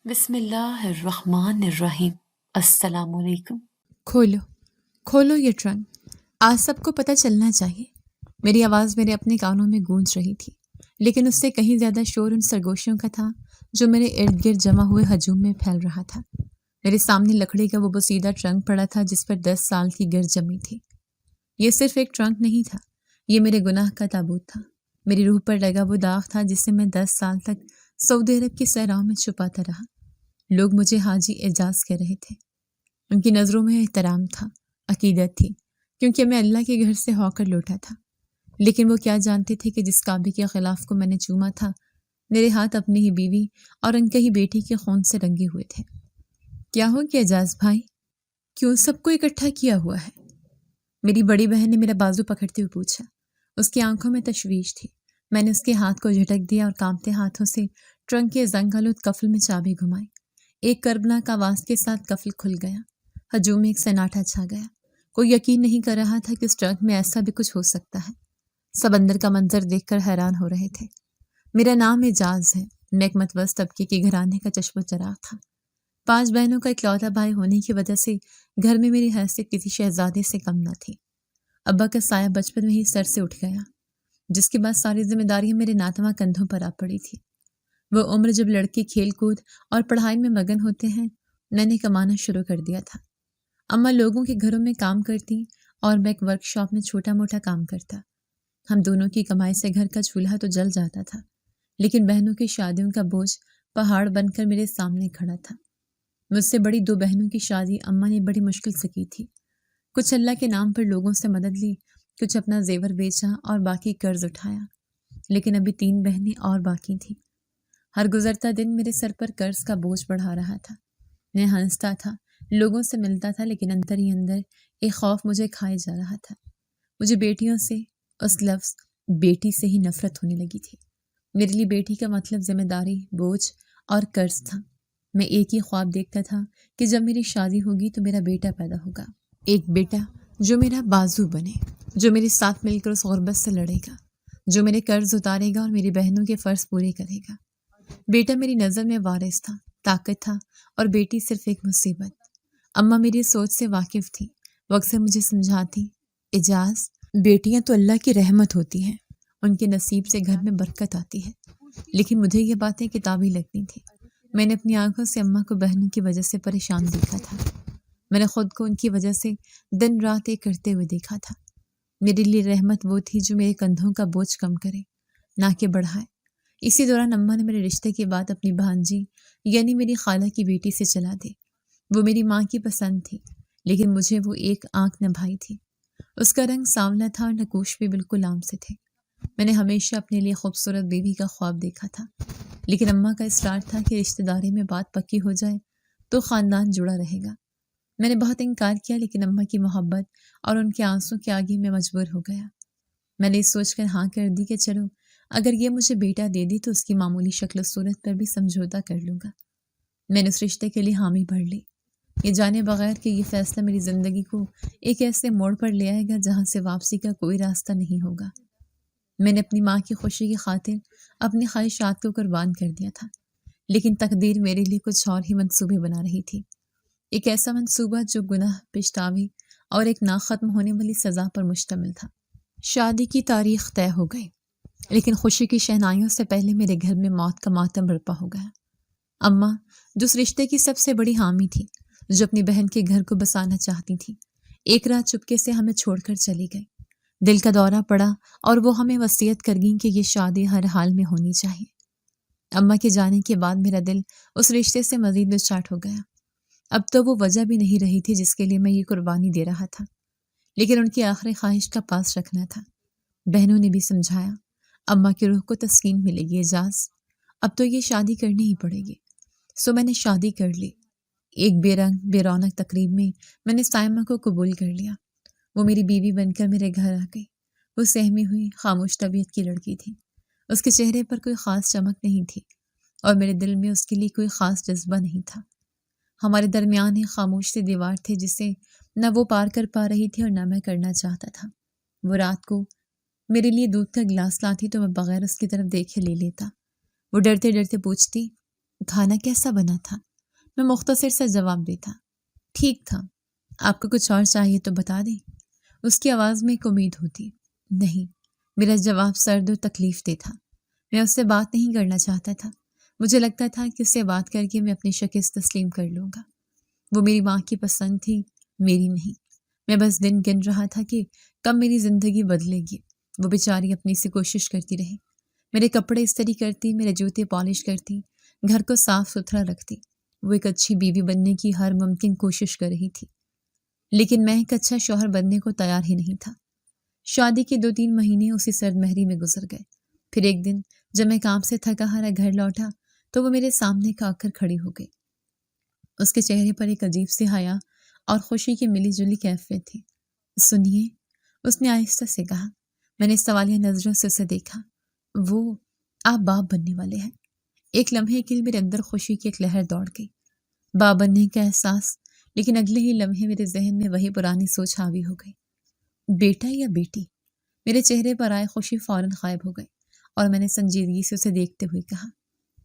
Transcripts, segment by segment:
بسم اللہ الرحمن الرحیم۔ السلام علیکم۔ کھولو کھولو یہ ٹرنک، آج سب کو پتہ چلنا چاہیے۔ میری آواز میرے اپنے کانوں میں گونج رہی تھی، لیکن اس سے کہیں زیادہ شور ان سرگوشیوں کا تھا جو میرے ارد گرد جمع ہوئے ہجوم میں پھیل رہا تھا۔ میرے سامنے لکڑی کا وہ بوسیدہ ٹرنک پڑا تھا جس پر 10 سال کی گرد جمی تھی۔ یہ صرف ایک ٹرنک نہیں تھا، یہ میرے گناہ کا تابوت تھا، میری روح پر لگا وہ داغ تھا جسے میں 10 سال تک سعودی عرب کی صحراؤں میں چھپاتا رہا۔ لوگ مجھے حاجی اعجاز کہہ رہے تھے، ان کی نظروں میں احترام تھا، عقیدت تھی، کیونکہ میں اللہ کے گھر سے ہو کر لوٹا تھا۔ لیکن وہ کیا جانتے تھے کہ جس کعبے کے خلاف کو میں نے چوما تھا، میرے ہاتھ اپنی ہی بیوی اور ان کے ہی بیٹی کے خون سے رنگے ہوئے تھے۔ کیا ہو گیا اعجاز بھائی، کیوں سب کو اکٹھا کیا ہوا ہے؟ میری بڑی بہن نے میرا بازو پکڑتے ہوئے پوچھا۔ اس کی آنکھوں میں تشویش تھی۔ میں نے اس کے ہاتھ کو جھٹک دیا اور کانپتے ہاتھوں سے ٹرنک کے زنگ آلود قفل میں چابی گھمائی۔ ایک کربناک آواز کے ساتھ قفل کھل گیا۔ ہجوم میں ایک سناٹا چھا گیا۔ کوئی یقین نہیں کر رہا تھا کہ اس ٹرک میں ایسا بھی کچھ ہو سکتا ہے۔ سب اندر کا منظر دیکھ کر حیران ہو رہے تھے۔ میرا نام اعجاز ہے، میں ایک متوسط طبقے کے گھرانے کا چشم و چراغ تھا۔ 5 بہنوں کا اکلوتا بھائی ہونے کی وجہ سے گھر میں میری حیثیت کسی شہزادے سے کم نہ تھی۔ ابا کا سایہ بچپن میں ہی سر سے اٹھ گیا، جس کے بعد ساری ذمہ داریاں میرے ناتواں کندھوں پر آ پڑی تھی۔ وہ عمر جب لڑکے کھیل کود اور پڑھائی میں مگن ہوتے ہیں، میں نے کمانا شروع کر دیا تھا۔ اماں لوگوں کے گھروں میں کام کرتی اور میں ایک ورک شاپ میں چھوٹا موٹا کام کرتا۔ ہم دونوں کی کمائی سے گھر کا چولہا تو جل جاتا تھا، لیکن بہنوں کی شادیوں کا بوجھ پہاڑ بن کر میرے سامنے کھڑا تھا۔ مجھ سے بڑی 2 بہنوں کی شادی اماں نے بڑی مشکل سے کی تھی۔ کچھ اللہ کے نام پر لوگوں سے مدد لی، کچھ اپنا زیور بیچا اور باقی قرض اٹھایا، لیکن ابھی 3 بہنیں اور باقی تھیں۔ ہر گزرتا دن میرے سر پر قرض کا بوجھ بڑھا رہا تھا۔ میں ہنستا تھا، لوگوں سے ملتا تھا، لیکن اندر ہی اندر ایک خوف مجھے کھائے جا رہا تھا۔ مجھے بیٹیوں سے، اس لفظ بیٹی سے ہی نفرت ہونے لگی تھی۔ میرے لیے بیٹی کا مطلب ذمہ داری، بوجھ اور قرض تھا۔ میں ایک ہی خواب دیکھتا تھا کہ جب میری شادی ہوگی تو میرا بیٹا پیدا ہوگا، ایک بیٹا جو میرا بازو بنے، جو میرے ساتھ مل کر اس غربت سے لڑے گا، جو میرے قرض اتارے گا اور میری بہنوں کے فرض پورے کرے گا۔ بیٹا میری نظر میں وارث تھا، طاقت تھا، اور بیٹی صرف ایک مصیبت۔ اماں میری سوچ سے واقف تھی، وہ اکثر مجھے سمجھاتی، اعجاز، بیٹیاں تو اللہ کی رحمت ہوتی ہیں، ان کے نصیب سے گھر میں برکت آتی ہے۔ لیکن مجھے یہ باتیں کتابی لگتی تھیں۔ میں نے اپنی آنکھوں سے اماں کو بہنوں کی وجہ سے پریشان دیکھا تھا۔ میں نے خود کو ان کی وجہ سے دن رات ایک کرتے ہوئے دیکھا تھا۔ میرے لیے رحمت وہ تھی جو میرے کندھوں کا بوجھ کم کرے، نہ کہ بڑھائے۔ اسی دوران اماں نے میرے رشتے کی بات اپنی بھانجی یعنی میری خالہ کی بیٹی سے چلا دی۔ وہ میری ماں کی پسند تھی، لیکن مجھے وہ ایک آنکھ نہ بھائی تھی۔ اس کا رنگ سانولا تھا اور نقوش بھی بالکل عام سے تھے۔ میں نے ہمیشہ اپنے لیے خوبصورت بیوی کا خواب دیکھا تھا، لیکن اماں کا اصرار تھا کہ رشتہ داری میں بات پکی ہو جائے تو خاندان جڑا رہے گا۔ میں نے بہت انکار کیا، لیکن اماں کی محبت اور ان کے آنسوں کے آگے میں مجبور ہو گیا۔ میں نے سوچ کر ہاں کر دی کہ چلو، اگر یہ مجھے بیٹا دے دی تو اس کی معمولی شکل و صورت پر بھی سمجھوتا کر لوں گا۔ میں نے اس رشتے کے لیے حامی بھر لی، یہ جانے بغیر کہ یہ فیصلہ میری زندگی کو ایک ایسے موڑ پر لے آئے گا جہاں سے واپسی کا کوئی راستہ نہیں ہوگا۔ میں نے اپنی ماں کی خوشی کی خاطر اپنی خواہشات کو قربان کر دیا تھا، لیکن تقدیر میرے لیے کچھ اور ہی منصوبے بنا رہی تھی۔ ایک ایسا منصوبہ جو گناہ، پچھتاوی اور ایک ناختم ہونے والی سزا پر مشتمل تھا۔ شادی کی تاریخ طے ہو گئی، لیکن خوشی کی شہنائیوں سے پہلے میرے گھر میں موت کا ماتم برپا ہو گیا۔ اماں، جو اس رشتے کی سب سے بڑی حامی تھی، جو اپنی بہن کے گھر کو بسانا چاہتی تھی، ایک رات چپکے سے ہمیں چھوڑ کر چلی گئی۔ دل کا دورہ پڑا اور وہ ہمیں وصیت کر گئیں کہ یہ شادی ہر حال میں ہونی چاہیے۔ اماں کے جانے کے بعد میرا دل اس رشتے سے مزید دچاٹ ہو گیا۔ اب تو وہ وجہ بھی نہیں رہی تھی جس کے لیے میں یہ قربانی دے رہا تھا، لیکن ان کی آخری خواہش کا پاس رکھنا تھا۔ بہنوں نے بھی سمجھایا، اماں کی روح کو تسکین ملے گی اعجاز، اب تو یہ شادی کرنی ہی پڑے گی۔ سو میں نے شادی کر لی۔ ایک بے رنگ بے رونق تقریب میں نے سائمہ کو قبول کر لیا۔ وہ میری بیوی بن کر میرے گھر آ گئی۔ وہ سہمی ہوئی خاموش طبیعت کی لڑکی تھی۔ اس کے چہرے پر کوئی خاص چمک نہیں تھی اور میرے دل میں اس کے لیے کوئی خاص جذبہ نہیں تھا۔ ہمارے درمیان ایک خاموش سی دیوار تھی جسے نہ وہ پار کر پا رہی تھی اور نہ میں کرنا چاہتا تھا۔ وہ رات کو میرے لیے دودھ کا گلاس لاتی تو میں بغیر اس کی طرف دیکھے لے لیتا۔ وہ ڈرتے ڈرتے پوچھتی، کھانا کیسا بنا تھا؟ میں مختصر سا جواب دیتا، ٹھیک تھا، آپ کو کچھ اور چاہیے تو بتا دیں۔ اس کی آواز میں ایک امید ہوتی، نہیں۔ میرا جواب سرد و تکلیف دہ تھا۔ میں اس سے بات نہیں کرنا چاہتا تھا۔ مجھے لگتا تھا کہ اس سے بات کر کے میں اپنی شکست تسلیم کر لوں گا۔ وہ میری ماں کی پسند تھی، میری نہیں۔ میں بس دن گن رہا تھا کہ کب میری زندگی بدلے گی۔ وہ بیچاری اپنی سے کوشش کرتی رہی، میرے کپڑے استری کرتی، میرے جوتے پالش کرتی، گھر کو صاف ستھرا رکھتی۔ وہ ایک اچھی بیوی بننے کی ہر ممکن کوشش کر رہی تھی، لیکن میں ایک اچھا شوہر بننے کو تیار ہی نہیں تھا۔ شادی کے 2-3 مہینے اسی سرد مہری میں گزر گئے۔ پھر ایک دن جب میں کام سے تھکا ہارا گھر لوٹا تو وہ میرے سامنے آ کر کھڑی ہو گئی۔ اس کے چہرے پر ایک عجیب سی حیا اور خوشی کی ملی جلی کیفیت تھی۔ سنیے، اس نے آہستہ سے کہا۔ میں نے سوالیہ نظروں سے اسے دیکھا۔ وہ آپ باپ بننے والے ہیں۔ ایک لمحے کے لیے میرے اندر خوشی کی ایک لہر دوڑ گئی، باپ بننے کا احساس، لیکن اگلے ہی لمحے میرے ذہن میں وہی پرانی سوچ حاوی ہو گئی، بیٹا یا بیٹی؟ میرے چہرے پر آئے خوشی فوراً غائب ہو گئی اور میں نے سنجیدگی سے اسے دیکھتے ہوئے کہا،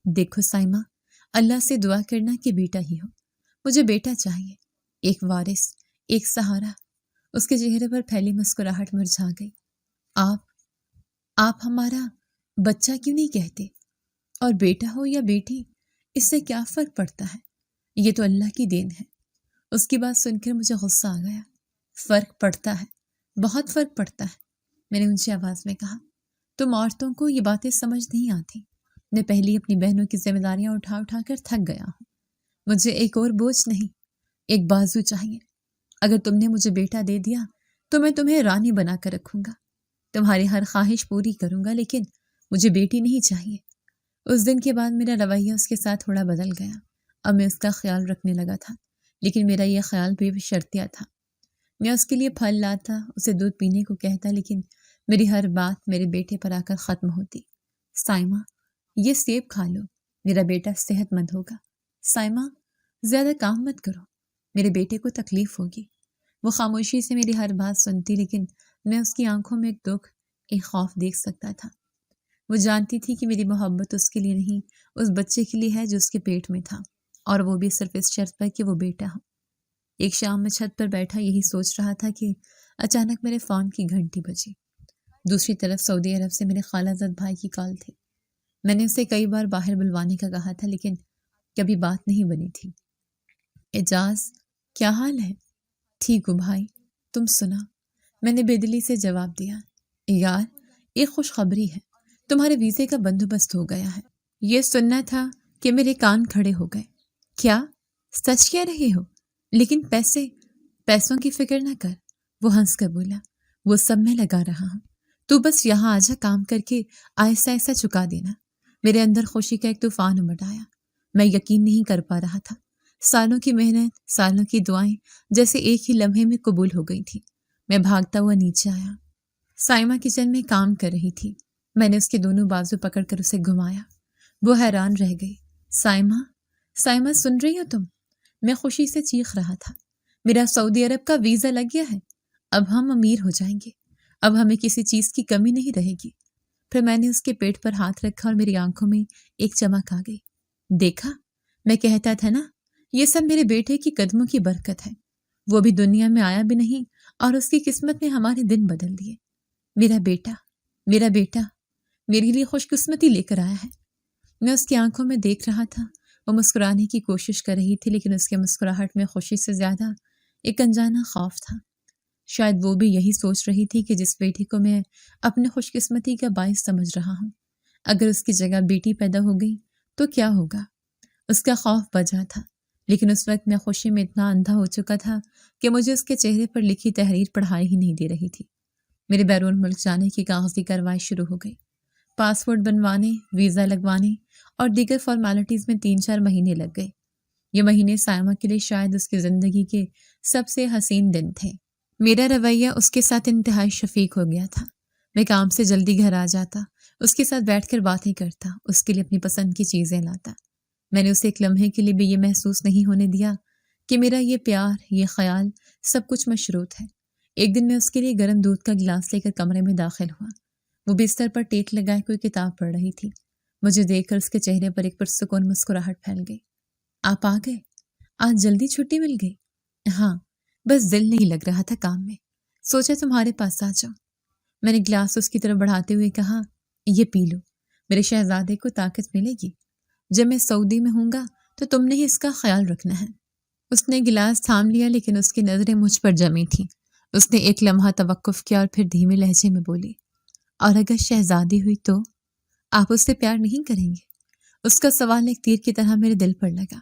دیکھو سائمہ، اللہ سے دعا کرنا کہ بیٹا ہی ہو۔ مجھے بیٹا چاہیے، ایک وارث، ایک سہارا۔ اس کے چہرے پر پھیلی مسکراہٹ مرجھا گئی۔ آپ ہمارا بچہ کیوں نہیں کہتے؟ اور بیٹا ہو یا بیٹی، اس سے کیا فرق پڑتا ہے؟ یہ تو اللہ کی دین ہے۔ اس کی بات سن کر مجھے غصہ آ گیا۔ فرق پڑتا ہے، بہت فرق پڑتا ہے، میں نے اونچی آواز میں کہا۔ تم عورتوں کو یہ باتیں سمجھ نہیں آتی۔ میں پہلی اپنی بہنوں کی ذمہ داریاں اٹھا اٹھا کر تھک گیا ہوں۔ مجھے ایک اور بوجھ نہیں، ایک بازو چاہیے۔ اگر تم نے مجھے بیٹا دے دیا تو میں تمہیں رانی بنا کر رکھوں گا، تمہاری ہر خواہش پوری کروں گا، لیکن مجھے بیٹی نہیں چاہیے۔ اس دن کے بعد میرا رویہ اس کے ساتھ تھوڑا بدل گیا۔ اب میں اس کا خیال رکھنے لگا تھا، لیکن میرا یہ خیال بے شرطیہ تھا۔ میں اس کے لیے پھل لاتا، اسے دودھ پینے کو کہتا، لیکن میری ہر بات میرے بیٹے پر آ کر ختم ہوتی۔ سائمہ، یہ سیب کھا لو، میرا بیٹا صحت مند ہوگا۔ سائمہ، زیادہ کام مت کرو، میرے بیٹے کو تکلیف ہوگی۔ وہ خاموشی سے میری ہر بات سنتی، لیکن میں اس کی آنکھوں میں ایک دکھ، ایک خوف دیکھ سکتا تھا۔ وہ جانتی تھی کہ میری محبت اس کے لیے نہیں، اس بچے کے لیے ہے جو اس کے پیٹ میں تھا، اور وہ بھی صرف اس شرط پر کہ وہ بیٹا ہو۔ ایک شام میں چھت پر بیٹھا یہی سوچ رہا تھا کہ اچانک میرے فون کی گھنٹی بجی۔ دوسری طرف سعودی عرب سے میرے خالہ زاد بھائی کی کال تھی۔ میں نے اسے کئی بار باہر بلوانے کا کہا تھا، لیکن کبھی بات نہیں بنی تھی۔ اعجاز، کیا حال ہے؟ ٹھیک ہوں بھائی، تم سنا؟ میں نے بے دلی سے جواب دیا۔ یار، ایک خوشخبری ہے، تمہارے ویزے کا بندوبست ہو گیا ہے۔ یہ سننا تھا کہ میرے کان کھڑے ہو گئے۔ کیا سچ کہہ رہے ہو؟ لیکن پیسوں کی فکر نہ کر، وہ ہنس کر بولا، وہ سب میں لگا رہا ہوں، تو بس یہاں آجا، کام کر کے آہستہ آہستہ چکا دینا۔ میرے اندر خوشی کا ایک طوفان امڑ آیا۔ میں یقین نہیں کر پا رہا تھا، سالوں کی محنت، سالوں کی دعائیں جیسے ایک ہی لمحے میں قبول ہو گئی تھی۔ میں بھاگتا ہوا نیچے آیا۔ سائمہ کچن میں کام کر رہی تھی۔ میں نے اس کے دونوں بازو پکڑ کر اسے گھمایا۔ وہ حیران رہ گئی۔ سائمہ سن رہی ہو تم؟ میں خوشی سے چیخ رہا تھا۔ میرا سعودی عرب کا ویزا لگ گیا ہے، اب ہم امیر ہو جائیں گے، اب ہمیں کسی چیز کی کمی نہیں رہے گی۔ پھر میں نے اس کے پیٹ پر ہاتھ رکھا اور میری آنکھوں میں ایک چمک آ گئی۔ دیکھا، میں کہتا تھا نا، یہ سب میرے بیٹے کی قدموں کی برکت ہے۔ وہ بھی دنیا میں آیا بھی نہیں اور اس کی قسمت نے ہمارے دن بدل دیے۔ میرا بیٹا میرے لیے خوش قسمتی لے کر آیا ہے۔ میں اس کی آنکھوں میں دیکھ رہا تھا۔ وہ مسکرانے کی کوشش کر رہی تھی، لیکن اس کے مسکراہٹ میں خوشی سے زیادہ ایک انجانا خوف تھا۔ شاید وہ بھی یہی سوچ رہی تھی کہ جس بیٹی کو میں اپنے خوش قسمتی کا باعث سمجھ رہا ہوں، اگر اس کی جگہ بیٹی پیدا ہو گئی تو کیا ہوگا۔ اس کا خوف بجا تھا، لیکن اس وقت میں خوشی میں اتنا اندھا ہو چکا تھا کہ مجھے اس کے چہرے پر لکھی تحریر پڑھائی ہی نہیں دے رہی تھی۔ میرے بیرون ملک جانے کی کاغذی کارروائی شروع ہو گئی۔ پاسپورٹ بنوانے، ویزا لگوانے اور دیگر فارمیلٹیز میں 3-4 مہینے لگ گئے۔ یہ مہینے سائمہ کے لیے شاید اس کی زندگی کے سب سے حسین دن تھے۔ میرا رویہ اس کے ساتھ انتہائی شفیق ہو گیا تھا۔ میں کام سے جلدی گھر آ جاتا، اس کے ساتھ بیٹھ کر باتیں کرتا، اس کے لیے اپنی پسند کی چیزیں لاتا۔ میں نے اسے ایک لمحے کے لیے بھی یہ محسوس نہیں ہونے دیا کہ میرا یہ پیار، یہ خیال سب کچھ مشروط ہے۔ ایک دن میں اس کے لیے گرم دودھ کا گلاس لے کر کمرے میں داخل ہوا۔ وہ بستر پر ٹیک لگائے کوئی کتاب پڑھ رہی تھی۔ मुझे देखकर उसके चेहरे पर एक पुरसुकून मुस्कुराहट फैल गई। आप आ गए? आज जल्दी छुट्टी मिल गई? हाँ, बस दिल नहीं लग रहा था काम में, सोचा तुम्हारे पास आ जाऊं। मैंने गिलास उसकी तरफ बढ़ाते हुए कहा, ये पी लो, मेरे शहजादे को ताकत मिलेगी। जब मैं सऊदी में हूँगा तो तुमने ही इसका ख्याल रखना है। उसने गिलास थाम लिया, लेकिन उसकी नज़रें मुझ पर जमी थीं। उसने एक लम्हा तवक्कुफ किया और फिर धीमे लहजे में बोली, और अगर शहजादी हुई तो आप उससे प्यार नहीं करेंगे? उसका सवाल एक तीर की तरह मेरे दिल पर लगा।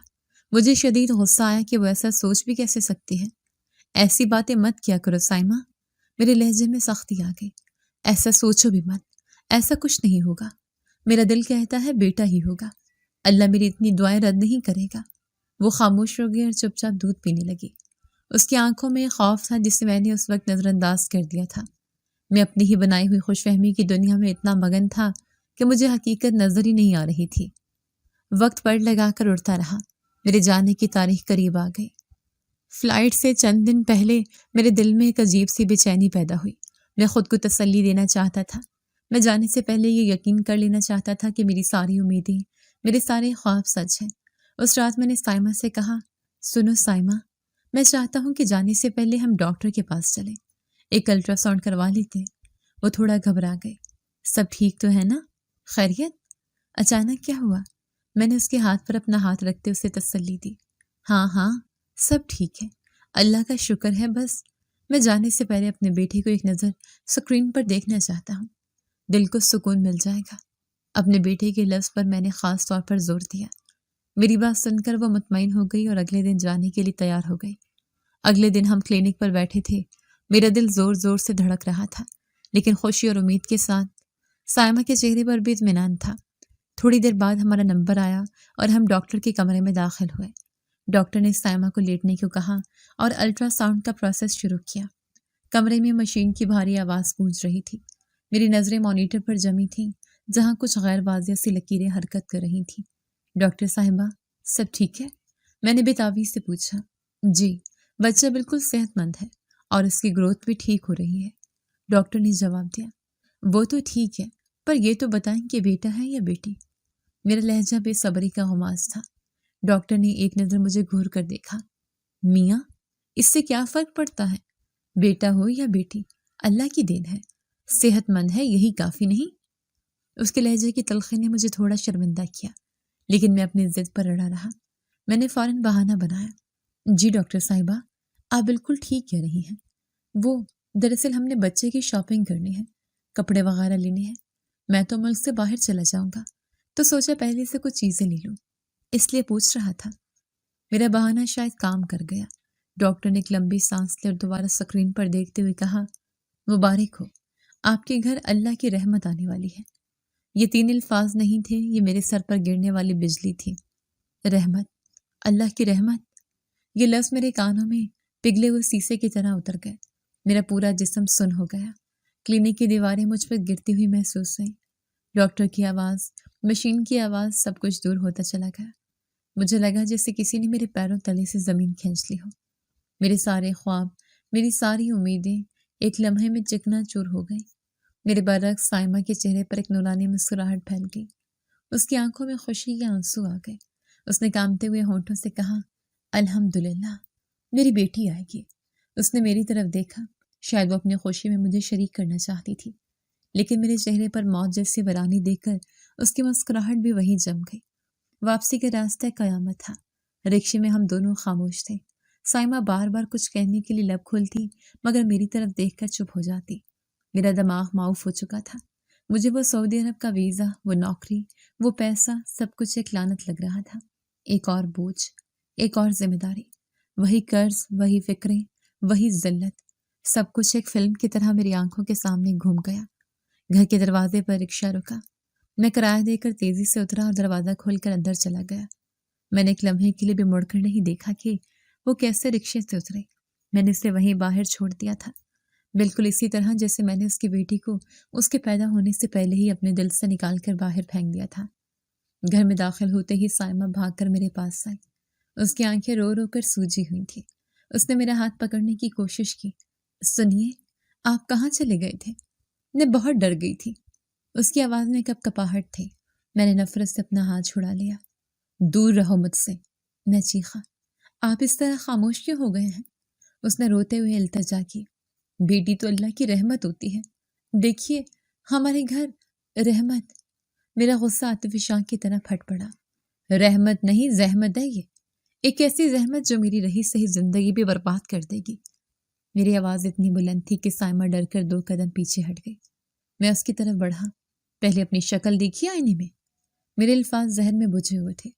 मुझे शदीद गुस्सा आया कि वो ऐसा सोच भी कैसे सकती है। ऐसी बातें मत किया करो साइमा। मेरे लहजे में सख्ती आ गई। ऐसा सोचो भी मत, ऐसा कुछ नहीं होगा। मेरा दिल कहता है बेटा ही होगा। अल्लाह मेरी इतनी दुआएं रद्द नहीं करेगा। वो खामोश हो गई और चुपचाप दूध पीने लगी। उसकी आंखों में खौफ था जिसे मैंने उस वक्त नज़रअंदाज कर दिया था। मैं अपनी ही बनाई हुई खुशफहमी की दुनिया में इतना मगन था कि मुझे हकीकत नजर ही नहीं आ रही थी। वक्त पड़ लगाकर उड़ता रहा। मेरे जाने की तारीख करीब आ गई। फ्लाइट से चंद दिन पहले मेरे दिल में एक अजीब सी बेचैनी पैदा हुई। मैं खुद को तसल्ली देना चाहता था। मैं जाने से पहले ये यकीन कर लेना चाहता था कि मेरी सारी उम्मीदें, मेरे सारे ख्वाब सच हैं। उस रात मैंने साइमा से कहा, सुनो साइमा, मैं चाहता हूँ कि जाने से पहले हम डॉक्टर के पास चलें, एक अल्ट्रासाउंड करवा लेते हैं। वो थोड़ा घबरा गए। सब ठीक तो है ना? खैरियत? अचानक क्या हुआ? मैंने उसके हाथ पर अपना हाथ रखते उसे तसल्ली दी। हाँ हाँ, सब ठीक है, अल्लाह का शुक्र है। बस मैं जाने से पहले अपने बेटे को एक नज़र स्क्रीन पर देखना चाहता हूँ। दिल को सुकून मिल जाएगा। अपने बेटे के लफ्ज़ पर मैंने ख़ास तौर पर जोर दिया। मेरी बात सुनकर वो मुतमईन हो गई और अगले दिन जाने के लिए तैयार हो गई। अगले दिन हम क्लिनिक पर बैठे थे। मेरा दिल ज़ोर ज़ोर से धड़क रहा था, लेकिन खुशी और उम्मीद के साथ। साइमा के चेहरे पर भी इत्मीनान था। थोड़ी देर बाद हमारा नंबर आया और हम डॉक्टर के कमरे में दाखिल हुए। डॉक्टर ने साइमा को लेटने को कहा और अल्ट्रासाउंड का प्रोसेस शुरू किया। कमरे में मशीन की भारी आवाज़ गूंज रही थी। मेरी नज़रें मॉनिटर पर जमी थीं, जहां कुछ गैर वाज़िह सी लकीरें हरकत कर रही थीं। डॉक्टर साहिबा, सब ठीक है? मैंने बेताबी से पूछा। जी, बच्चा बिल्कुल सेहतमंद है और उसकी ग्रोथ भी ठीक हो रही है, डॉक्टर ने जवाब दिया। वो तो ठीक है, पर यह तो बताएं कि बेटा है या बेटी? मेरा लहजा बेसब्री का गुमाज था। डॉक्टर ने एक नज़र मुझे घूर कर देखा। मियाँ, इससे क्या फ़र्क पड़ता है? बेटा हो या बेटी, अल्लाह की देन है। सेहतमंद है, यही काफ़ी नहीं? उसके लहजे की तलखी ने मुझे थोड़ा शर्मिंदा किया, लेकिन मैं अपनी जिद पर अड़ा रहा। मैंने फ़ौरन बहाना बनाया। जी डॉक्टर साहिबा, आप बिल्कुल ठीक कह रही हैं। वो दरअसल हमने बच्चे की शॉपिंग करनी है, कपड़े वगैरह लेने हैं। मैं तो मुल्क से बाहर चला जाऊंगा, तो सोचा पहले से कुछ चीज़ें ले लूँ, इसलिए पूछ रहा था। मेरा बहाना शायद काम कर गया। डॉक्टर ने एक लंबी सांस ली और दोबारा स्क्रीन पर देखते हुए कहा, मुबारक हो, आपके घर अल्लाह की रहमत आने वाली है। ये 3 अल्फाज नहीं थे, ये मेरे सर पर गिरने वाली बिजली थी। रहमत, अल्लाह की रहमत। ये लफ्ज़ मेरे कानों में पिघले हुए शीशे की तरह उतर गए। मेरा पूरा जिस्म सुन हो गया। क्लिनिक की दीवारें मुझ पर गिरती हुई महसूस हुई। डॉक्टर की आवाज़, मशीन की आवाज़, सब कुछ दूर होता चला गया। मुझे लगा जैसे किसी ने मेरे पैरों तले से ज़मीन खींच ली हो। मेरे सारे ख्वाब, मेरी सारी उम्मीदें एक लम्हे में चिकनाचूर हो गई। मेरे बरक्स साइमा के चेहरे पर एक नूरानी मुस्कुराहट फैल गई। उसकी आंखों में खुशी के आंसू आ गए। उसने कांपते हुए होंठों से कहा, अल्हम्दुलिल्लाह, मेरी बेटी आएगी। उसने मेरी तरफ देखा। शायद वो अपनी खुशी में मुझे शरीक करना चाहती थी, लेकिन मेरे चेहरे पर मौत जैसी वीरानी देखकर उसकी मुस्कुराहट भी वहीं जम गई। वापसी के रास्ते कयामत था। रिक्शे में हम दोनों खामोश थे। साइमा बार बार कुछ कहने के लिए लब खोलती, मगर मेरी तरफ देखकर चुप हो जाती। मेरा दिमाग माऊफ हो चुका था। मुझे वो सऊदी अरब का वीज़ा, वो नौकरी, वो पैसा, सब कुछ एक लानत लग रहा था। एक और बोझ, एक और जिम्मेदारी, वही कर्ज, वही फिक्रें, वही जिल्लत। सब कुछ एक फिल्म की तरह मेरी आंखों के सामने घूम गया। घर के दरवाजे पर रिक्शा रुका। मैं किराया देकर तेजी से उतरा और दरवाज़ा खोलकर अंदर चला गया। मैंने एक लम्हे के लिए भी मुड़कर नहीं देखा कि वो कैसे रिक्शे से उतरे। मैंने उसे वहीं बाहर छोड़ दिया था, बिल्कुल इसी तरह जैसे मैंने उसकी बेटी को उसके पैदा होने से पहले ही अपने दिल से निकाल कर बाहर फेंक दिया था। घर में दाखिल होते ही साइमा भागकर मेरे पास आई। उसकी आंखें रो रो कर सूजी हुई थी। उसने मेरा हाथ पकड़ने की कोशिश की। सुनिए, आप कहाँ चले गए थे? मैं बहुत डर गई थी। उसकी आवाज़ में कपकपाहट थी। मैंने नफरत से अपना हाथ छुड़ा लिया। दूर रहो मुझसे, मैं चीखा। आप इस तरह खामोश क्यों हो गए हैं? उसने रोते हुए इल्तिजा की। बेटी तो अल्लाह की रहमत होती है, देखिए हमारे घर रहमत। मेरा गुस्सा आतिफी शाख की तरह फट पड़ा। रहमत नहीं, जहमत है ये, एक ऐसी जहमत जो मेरी रही सही जिंदगी भी बर्बाद कर देगी। मेरी आवाज़ इतनी बुलंद थी कि साइमा डर कर 2 कदम पीछे हट गई। मैं उसकी तरफ बढ़ा। पहले अपनी शक्ल देखी आईने में। मेरे अल्फाज जहन में बुझे हुए थे।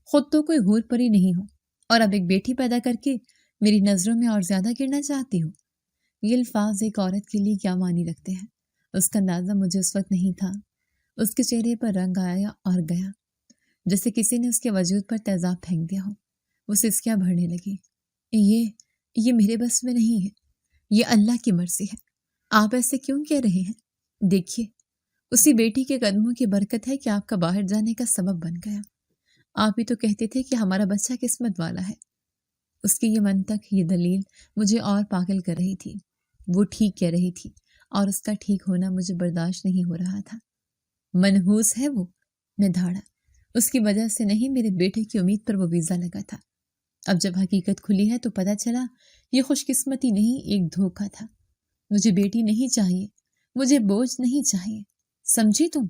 खुद तो कोई हूर परी नहीं हो और अब एक बेटी पैदा करके मेरी नज़रों में और ज्यादा गिरना चाहती हो। ये अल्फाज एक औरत के लिए क्या मानी रखते हैं, उसका अंदाजा मुझे उस वक्त नहीं था। उसके चेहरे पर रंग आया और गया, जैसे किसी ने उसके वजूद पर तेजाब फेंक दिया हो। वो सिसकियां भरने लगी। ये मेरे बस में नहीं है, ये अल्लाह की मर्जी है। आप ऐसे क्यों कह रहे हैं? देखिए, उसी बेटी के कदमों की बरकत है कि आपका बाहर जाने का सबब बन गया। आप ही तो कहते थे कि हमारा बच्चा किस्मत वाला है। उसकी ये मंतक, ये दलील मुझे और पागल कर रही थी। वो ठीक कह रही थी और उसका ठीक होना मुझे बर्दाश्त नहीं हो रहा था। मनहूस है वो, मैं धाड़ा। उसकी वजह से नहीं, मेरे बेटे की उम्मीद पर वो वीज़ा लगा था। अब जब हकीकत खुली है तो पता चला ये खुशकिस्मती नहीं, एक धोखा था। मुझे बेटी नहीं चाहिए, मुझे बोझ नहीं चाहिए, समझी तुम?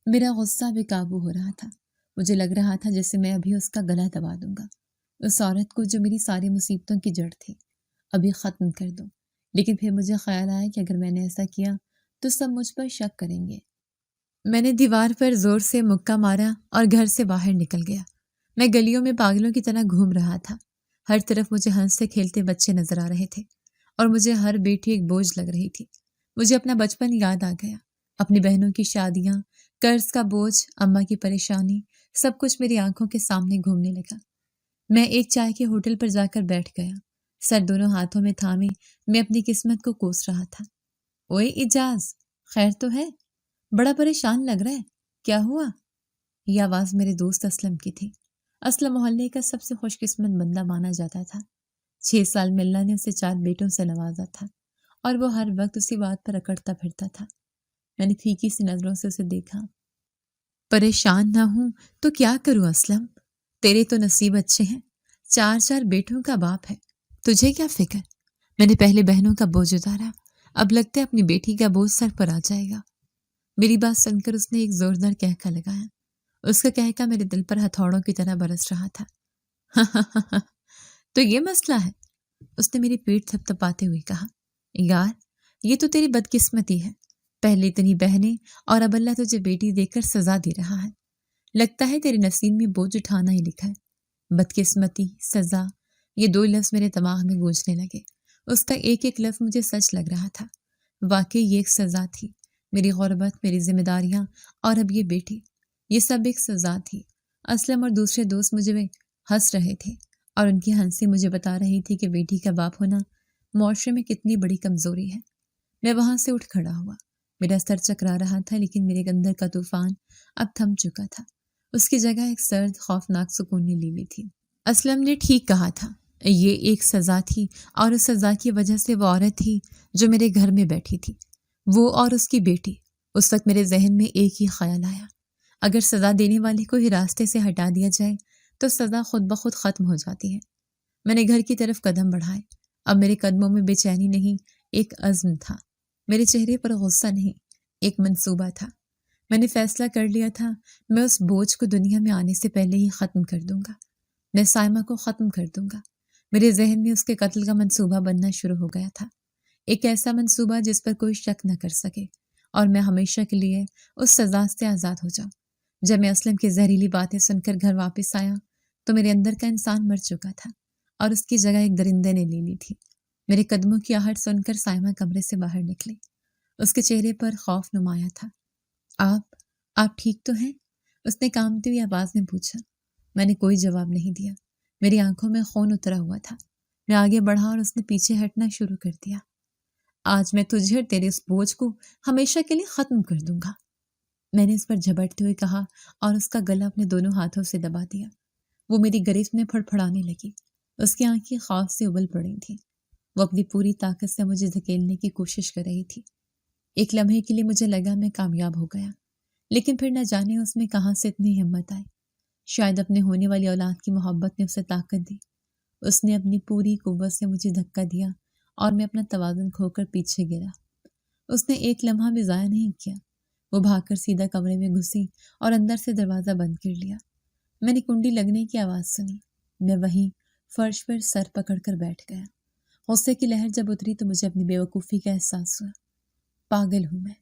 मेरा गुस्सा बेकाबू हो रहा था। मुझे लग रहा था जैसे मैं अभी उसका गला दबा दूंगा। उस औरत को जो मेरी सारी मुसीबतों की जड़ थी, अभी ख़त्म कर दूं। लेकिन फिर मुझे ख्याल आया कि अगर मैंने ऐसा किया तो सब मुझ पर शक करेंगे। मैंने दीवार पर जोर से मुक्का मारा और घर से बाहर निकल गया। मैं गलियों में पागलों की तरह घूम रहा था। हर तरफ मुझे हंसते खेलते बच्चे नजर आ रहे थे और मुझे हर बेटी एक बोझ लग रही थी। मुझे अपना बचपन याद आ गया, अपनी बहनों की शादियां, कर्ज का बोझ, अम्मा की परेशानी, सब कुछ मेरी आंखों के सामने घूमने लगा। मैं एक चाय के होटल पर जाकर बैठ गया। सर दोनों हाथों में थामे मैं अपनी किस्मत को कोस रहा था। ओए इजाज, खैर तो है? बड़ा परेशान लग रहा है, क्या हुआ? ये आवाज़ मेरे दोस्त असलम की थी। असलम मोहल्ले का सबसे खुशकिस्मत बंदा माना जाता था। 6 साल में अल्लाह ने उसे 4 बेटों से नवाजा था और वो हर वक्त उसी बात पर अकड़ता फिरता था। मैंने फीकी सी नजरों से उसे देखा। परेशान ना हूं तो क्या करूं असलम, तेरे तो नसीब अच्छे हैं, 4 बेटों का बाप है, तुझे क्या फिक्र? मैंने पहले बहनों का बोझ उतारा, अब लगता है अपनी बेटी का बोझ सर पर आ जाएगा। मेरी बात सुनकर उसने एक जोरदार कहका लगाया। उसका कहका मेरे दिल पर हथौड़ों की तरह बरस रहा था। तो ये मसला है? उसने मेरी पीठ थपथपाते हुए कहा। यार, ये तो तेरी बदकिस्मती है, पहले इतनी बहनें और अब अल्लाह तुझे बेटी देकर सजा दे रहा है। लगता है तेरे नसीब में बोझ उठाना ही लिखा है। बदकिस्मती, सजा, ये 2 लफ्ज मेरे दिमाग में गूंजने लगे। उसका एक एक लफ्ज मुझे सच लग रहा था। वाकई ये एक सजा थी। मेरी गुर्बत, मेरी जिम्मेदारियां और अब ये बेटी, ये सब एक सजा थी। असलम और दूसरे दोस्त मुझे वे हंस रहे थे और उनकी हंसी मुझे बता रही थी कि बेटी का बाप होना मुआशरे में कितनी बड़ी कमजोरी है। मैं वहां से उठ खड़ा हुआ। मेरा सर चकरा रहा था लेकिन मेरे अंदर का तूफान अब थम चुका था। उसकी जगह एक सर्द खौफनाक सुकून ने ले ली थी। असलम ने ठीक कहा था, ये एक सजा थी और उस सजा की वजह से वो औरत थी जो मेरे घर में बैठी थी, वो और उसकी बेटी। उस वक्त मेरे जहन में एक ही ख्याल आया, अगर सजा देने वाले को ही रास्ते से हटा दिया जाए तो सजा खुद ब खुद खत्म हो जाती है। मैंने घर की तरफ कदम बढ़ाए। अब मेरे कदमों में बेचैनी नहीं, एक अज़्म था। मेरे चेहरे पर गुस्सा नहीं, एक मंसूबा था। मैंने फैसला कर लिया था, मैं उस बोझ को दुनिया में आने से पहले ही ख़त्म कर दूंगा। मैं साइमा को ख़त्म कर दूंगा। मेरे जहन में उसके कत्ल का मंसूबा बनना शुरू हो गया था, एक ऐसा मंसूबा जिस पर कोई शक न कर सके और मैं हमेशा के लिए उस सजा से आज़ाद हो जाऊं। जब मैं असलम की जहरीली बातें सुनकर घर वापस आया तो मेरे अंदर का इंसान मर चुका था और उसकी जगह एक दरिंदे ने ले ली थी। मेरे कदमों की आहट सुनकर साइमा कमरे से बाहर निकली। उसके चेहरे पर खौफ नुमाया था। आप ठीक तो हैं? उसने कांपती हुई आवाज में पूछा। मैंने कोई जवाब नहीं दिया। मेरी आंखों में खून उतरा हुआ था। मैं आगे बढ़ा और उसने पीछे हटना शुरू कर दिया। आज मैं तुझे और तेरे उस बोझ को हमेशा के लिए खत्म कर दूंगा, मैंने इस पर झपटते हुए कहा और उसका गला अपने दोनों हाथों से दबा दिया। वो मेरी गिरफ्त में फड़फड़ाने लगी। उसकी आंखें खौफ से उबल पड़ी थी। वो अपनी पूरी ताकत से मुझे धकेलने की कोशिश कर रही थी। एक लम्हे के लिए मुझे लगा मैं कामयाब हो गया, لیکن پھر نہ جانے اس میں کہاں سے اتنی ہمت آئی۔ شاید اپنے ہونے والی اولاد کی محبت نے اسے طاقت دی۔ اس نے اپنی پوری قوت سے مجھے دھکا دیا اور میں اپنا توازن کھو کر پیچھے گرا۔ اس نے ایک لمحہ بھی ضائع نہیں کیا۔ وہ بھاگ کر سیدھا کمرے میں گھسی اور اندر سے دروازہ بند کر لیا۔ میں نے کنڈی لگنے کی آواز سنی۔ میں وہیں فرش پر سر پکڑ کر بیٹھ گیا۔ غصے کی لہر جب اتری تو مجھے اپنی بے وقوفی کا احساس ہوا۔ پاگل ہوں میں،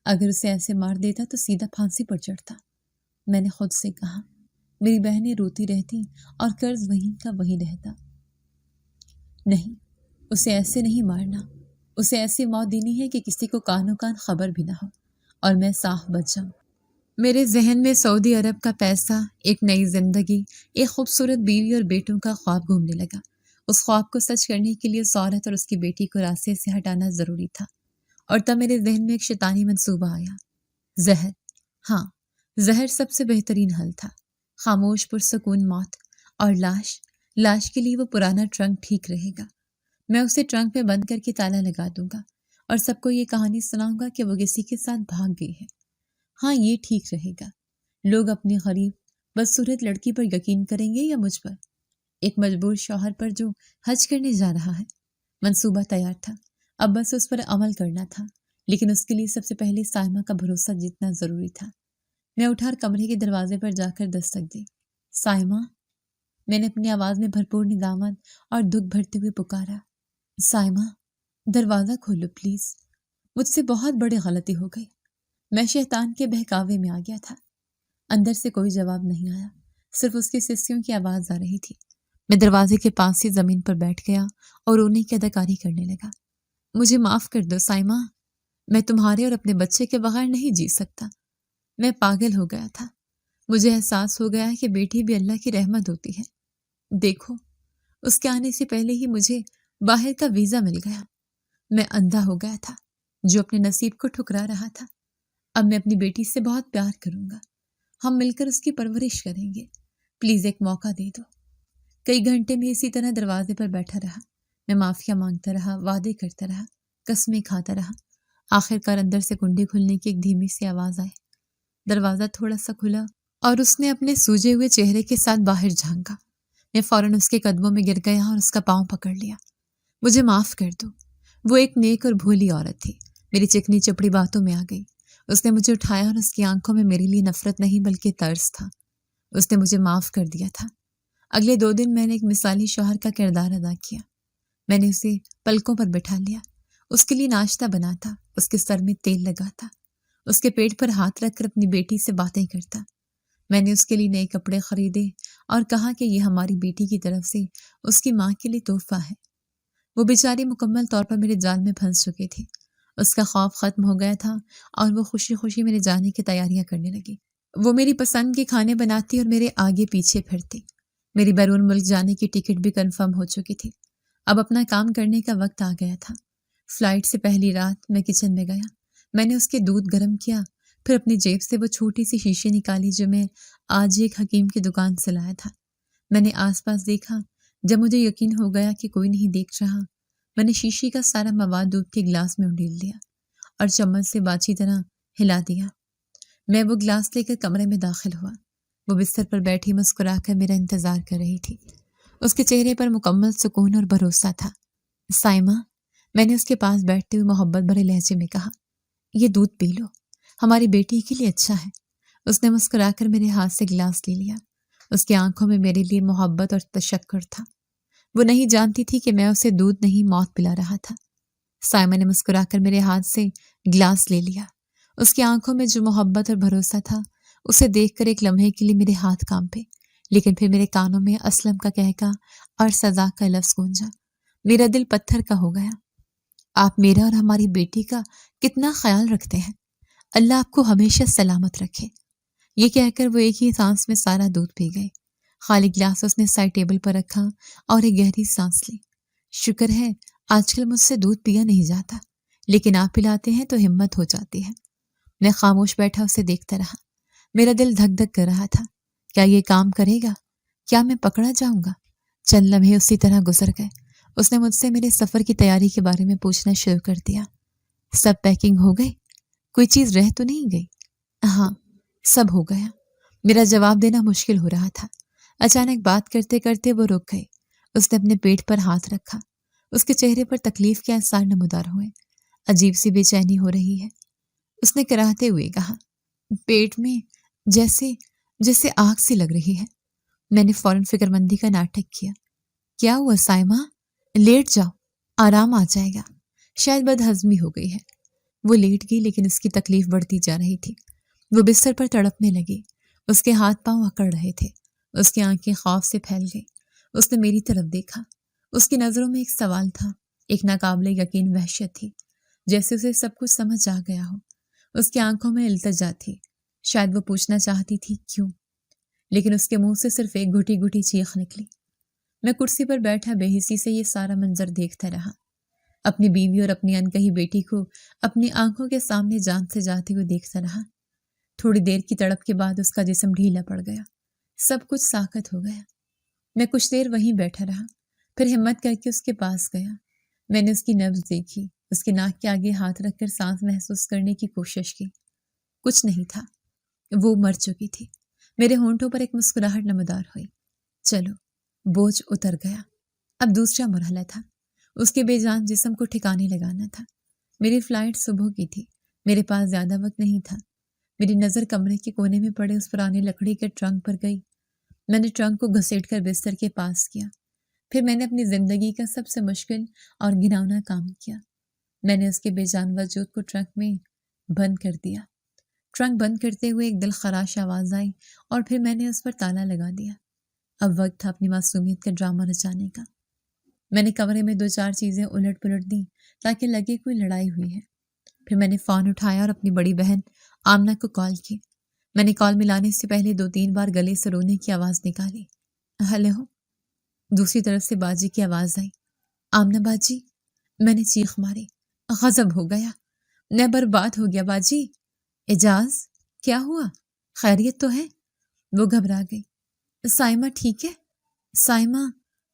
اگر اسے ایسے مار دیتا تو سیدھا پھانسی پر چڑھتا۔ میں نے خود سے کہا، میری بہنیں روتی رہتی اور قرض وہیں کا وہیں رہتا۔ نہیں، اسے ایسے نہیں مارنا، اسے ایسی موت دینی ہے کہ کسی کو کانوں کان خبر بھی نہ ہو اور میں صاف بچ جاؤں۔ میرے ذہن میں سعودی عرب کا پیسہ، ایک نئی زندگی، ایک خوبصورت بیوی اور بیٹوں کا خواب گھومنے لگا۔ اس خواب کو سچ کرنے کے لیے اس عورت اور اس کی بیٹی کو راستے سے ہٹانا ضروری تھا، اور تب میرے ذہن میں ایک شیطانی منصوبہ آیا۔ زہر، ہاں، زہر سب سے بہترین حل تھا۔ خاموش پرسکون موت، اور لاش کے لیے وہ پرانا ٹرنک ٹھیک رہے گا۔ میں اسے ٹرنک میں بند کر کے تالا لگا دوں گا اور سب کو یہ کہانی سناؤں گا کہ وہ کسی کے ساتھ بھاگ گئی ہے۔ ہاں، یہ ٹھیک رہے گا۔ لوگ اپنی غریب بدصورت لڑکی پر یقین کریں گے یا مجھ پر، ایک مجبور شوہر پر جو حج کرنے جا رہا ہے۔ منصوبہ تیار تھا، اب بس اس پر عمل کرنا تھا، لیکن اس کے لیے سب سے پہلے سائمہ کا بھروسہ جیتنا ضروری تھا۔ میں اٹھا کمرے کے دروازے پر جا کر دستک دی۔ سائمہ، میں نے اپنی آواز میں بھرپور ندامت اور دکھ بھرتے ہوئے پکارا۔ سائمہ، دروازہ کھولو پلیز، مجھ سے بہت بڑی غلطی ہو گئی۔ میں شیطان کے بہکاوے میں آ گیا تھا۔ اندر سے کوئی جواب نہیں آیا، صرف اس کی سسکیوں کی آواز آ رہی تھی۔ میں دروازے کے پاس ہی زمین پر بیٹھ گیا اور رونے کی اداکاری کرنے لگا۔ مجھے معاف کر دو سائمہ، میں تمہارے اور اپنے بچے کے بغیر نہیں جی سکتا۔ میں پاگل ہو گیا تھا۔ مجھے احساس ہو گیا کہ بیٹی بھی اللہ کی رحمت ہوتی ہے۔ دیکھو، اس کے آنے سے پہلے ہی مجھے باہر کا ویزا مل گیا۔ میں اندھا ہو گیا تھا جو اپنے نصیب کو ٹھکرا رہا تھا۔ اب میں اپنی بیٹی سے بہت پیار کروں گا، ہم مل کر اس کی پرورش کریں گے۔ پلیز ایک موقع دے دو۔ کئی گھنٹے میں اسی طرح دروازے پر بیٹھا رہا۔ میں معافیاں مانگتا رہا، وعدے کرتا رہا، قسمیں کھاتا رہا۔ آخر کار اندر سے کنڈی کھلنے کی ایک دھیمی سی آواز آئی۔ دروازہ تھوڑا سا کھلا اور اس نے اپنے سوجے ہوئے چہرے کے ساتھ باہر جھانکا۔ میں فوراً اس کے قدموں میں گر گیا اور اس کا پاؤں پکڑ لیا۔ مجھے معاف کر دو۔ وہ ایک نیک اور بھولی عورت تھی، میری چکنی چپڑی باتوں میں آ گئی۔ اس نے مجھے اٹھایا اور اس کی آنکھوں میں میرے لیے نفرت نہیں بلکہ ترس تھا۔ اس نے مجھے معاف کر دیا تھا۔ اگلے 2 دن میں نے ایک مثالی شوہر کا کردار ادا کیا۔ میں نے اسے پلکوں پر بٹھا لیا، اس کے لیے ناشتہ بناتا، اس کے سر میں تیل لگاتا، اس کے پیٹ پر ہاتھ رکھ کر اپنی بیٹی سے باتیں کرتا۔ میں نے اس کے لیے نئے کپڑے خریدے اور کہا کہ یہ ہماری بیٹی کی طرف سے اس کی ماں کے لیے تحفہ ہے۔ وہ بیچاری مکمل طور پر میرے جال میں پھنس چکی تھی۔ اس کا خوف ختم ہو گیا تھا اور وہ خوشی خوشی میرے جانے کی تیاریاں کرنے لگی۔ وہ میری پسند کے کھانے بناتی اور میرے آگے پیچھے پھرتی۔ میری بیرون ملک جانے کی ٹکٹ بھی کنفرم ہو چکی تھی۔ اب اپنا کام کرنے کا وقت آ گیا تھا۔ فلائٹ سے پہلی رات میں کچن میں گیا۔ میں نے اس کے دودھ گرم کیا، پھر اپنی جیب سے وہ چھوٹی سی شیشی نکالی جو میں آج ایک حکیم کی دکان سے لایا تھا۔ میں نے آس پاس دیکھا۔ جب مجھے یقین ہو گیا کہ کوئی نہیں دیکھ رہا، میں نے شیشی کا سارا مواد دودھ کے گلاس میں اڈیل دیا اور چمچ سے باچھی طرح ہلا دیا۔ میں وہ گلاس لے کر کمرے میں داخل ہوا۔ وہ بستر پر بیٹھی مسکرا کر میرا انتظار کر رہی تھی۔ اس کے چہرے پر مکمل سکون اور بھروسہ تھا۔ سائمہ، میں نے اس کے پاس بیٹھتے ہوئے محبت بھرے لہجے میں کہا، یہ دودھ پی لو، ہماری بیٹی کے لیے اچھا ہے۔ اس نے مسکرا کر میرے ہاتھ سے گلاس لے لیا۔ اس کی آنکھوں میں میرے لیے محبت اور تشکر تھا۔ وہ نہیں جانتی تھی کہ میں اسے دودھ نہیں موت پلا رہا تھا۔ سائمہ نے مسکرا کر میرے ہاتھ سے گلاس لے لیا۔ اس کی آنکھوں میں جو محبت اور بھروسہ تھا، اسے دیکھ کر ایک لمحے کے لیے میرے ہاتھ کانپے، لیکن پھر میرے کانوں میں اسلم کا کہکا اور سزا کا لفظ گونجا۔ میرا دل پتھر کا ہو گیا۔ آپ میرا اور ہماری بیٹی کا کتنا خیال رکھتے ہیں، اللہ آپ کو ہمیشہ سلامت رکھے۔ یہ کہہ کر وہ ایک ہی سانس میں سارا دودھ پی گئے۔ خالی گلاس اس نے سائڈ ٹیبل پر رکھا اور ایک گہری سانس لی۔ شکر ہے آج کل مجھ سے دودھ پیا نہیں جاتا، لیکن آپ پلاتے ہیں تو ہمت ہو جاتی ہے۔ میں خاموش بیٹھا اسے دیکھتا رہا۔ میرا دل دھک دھک کر رہا تھا۔ کیا یہ کام کرے گا؟ کیا میں پکڑا جاؤں گا؟ چند لمحے اسی طرح گزر گئے۔ اس نے مجھ سے میرے سفر کی تیاری کے بارے میں پوچھنا شروع کر دیا۔ سب پیکنگ ہو گئی؟ کوئی چیز رہ تو نہیں گئی؟ ہاں، सब हो गया। मेरा जवाब देना मुश्किल हो रहा था। अचानक बात करते करते वो रुक गए। उसने अपने पेट पर हाथ रखा। उसके चेहरे पर तकलीफ के आसार नमूदार हुए। अजीब सी बेचैनी हो रही है। उसने कराहते हुए कहा, पेट में जैसे जैसे आग सी लग रही है। मैंने फौरन फिक्रमंदी का नाटक किया। क्या हुआ साइमा? लेट जाओ, आराम आ जाएगा। शायद बदहजमी हो गई है। वो लेट गई, लेकिन उसकी तकलीफ बढ़ती जा रही थी। वो बिस्तर पर तड़पने लगी। उसके हाथ पांव अकड़ रहे थे। उसकी आंखें खौफ से फैल गई। उसने मेरी तरफ देखा। उसकी नजरों में एक सवाल था, एक नाकाबिले यकीन वहशत थी, जैसे उसे सब कुछ समझ आ गया हो। उसकी आंखों में इल्तिजा थी। शायद वो पूछना चाहती थी क्यों, लेकिन उसके मुंह से सिर्फ एक घुटी घुटी चीख निकली। मैं कुर्सी पर बैठा बेहिसी से ये सारा मंजर देखता रहा। अपनी बीवी और अपनी अनकही बेटी को अपनी आंखों के सामने जान से जाते हुए देखता रहा। थोड़ी देर की तड़प के बाद उसका जिस्म ढीला पड़ गया। सब कुछ साकत हो गया। मैं कुछ देर वहीं बैठा रहा, फिर हिम्मत करके उसके पास गया। मैंने उसकी नब्ज देखी। उसके नाक के आगे हाथ रखकर सांस महसूस करने की कोशिश की। कुछ नहीं था। वो मर चुकी थी। मेरे होंठों पर एक मुस्कुराहट नमदार हुई। चलो, बोझ उतर गया। अब दूसरा मरहला था। उसके बेजान जिस्म को ठिकाने लगाना था। मेरी फ्लाइट सुबह की थी। मेरे पास ज्यादा वक्त नहीं था। मेरी नजर कमरे के कोने में पड़े उस पुरानी लकड़ी के ट्रंक पर गई। मैंने ट्रंक को घसीटकर बिस्तर के पास किया। फिर मैंने अपनी जिंदगी का सबसे मुश्किल और घिनौना काम किया। मैंने उसके बेजान वजूद को ट्रंक में बंद कर दिया। ट्रंक बंद करते हुए एक दिलखराश आवाज आई और फिर मैंने उस पर ताला लगा दिया। अब वक्त था अपनी मासूमियत का ड्रामा रचाने का। मैंने कमरे में 2-4 चीजें उलट पुलट दी ताकि लगे कोई लड़ाई हुई है। फिर मैंने फोन उठाया और अपनी बड़ी बहन आमना को कॉल की। मैंने कॉल मिलाने से पहले 2-3 बार गले से रोने की आवाज निकाली। हेलो। दूसरी तरफ से बाजी की आवाज आई। आमना बाजी। मैंने चीख मारी। गजब हो गया, मैं बर्बाद हो गया बाजी। एजाज, क्या हुआ? खैरियत तो है? वो घबरा गई। साइमा ठीक है? साइमा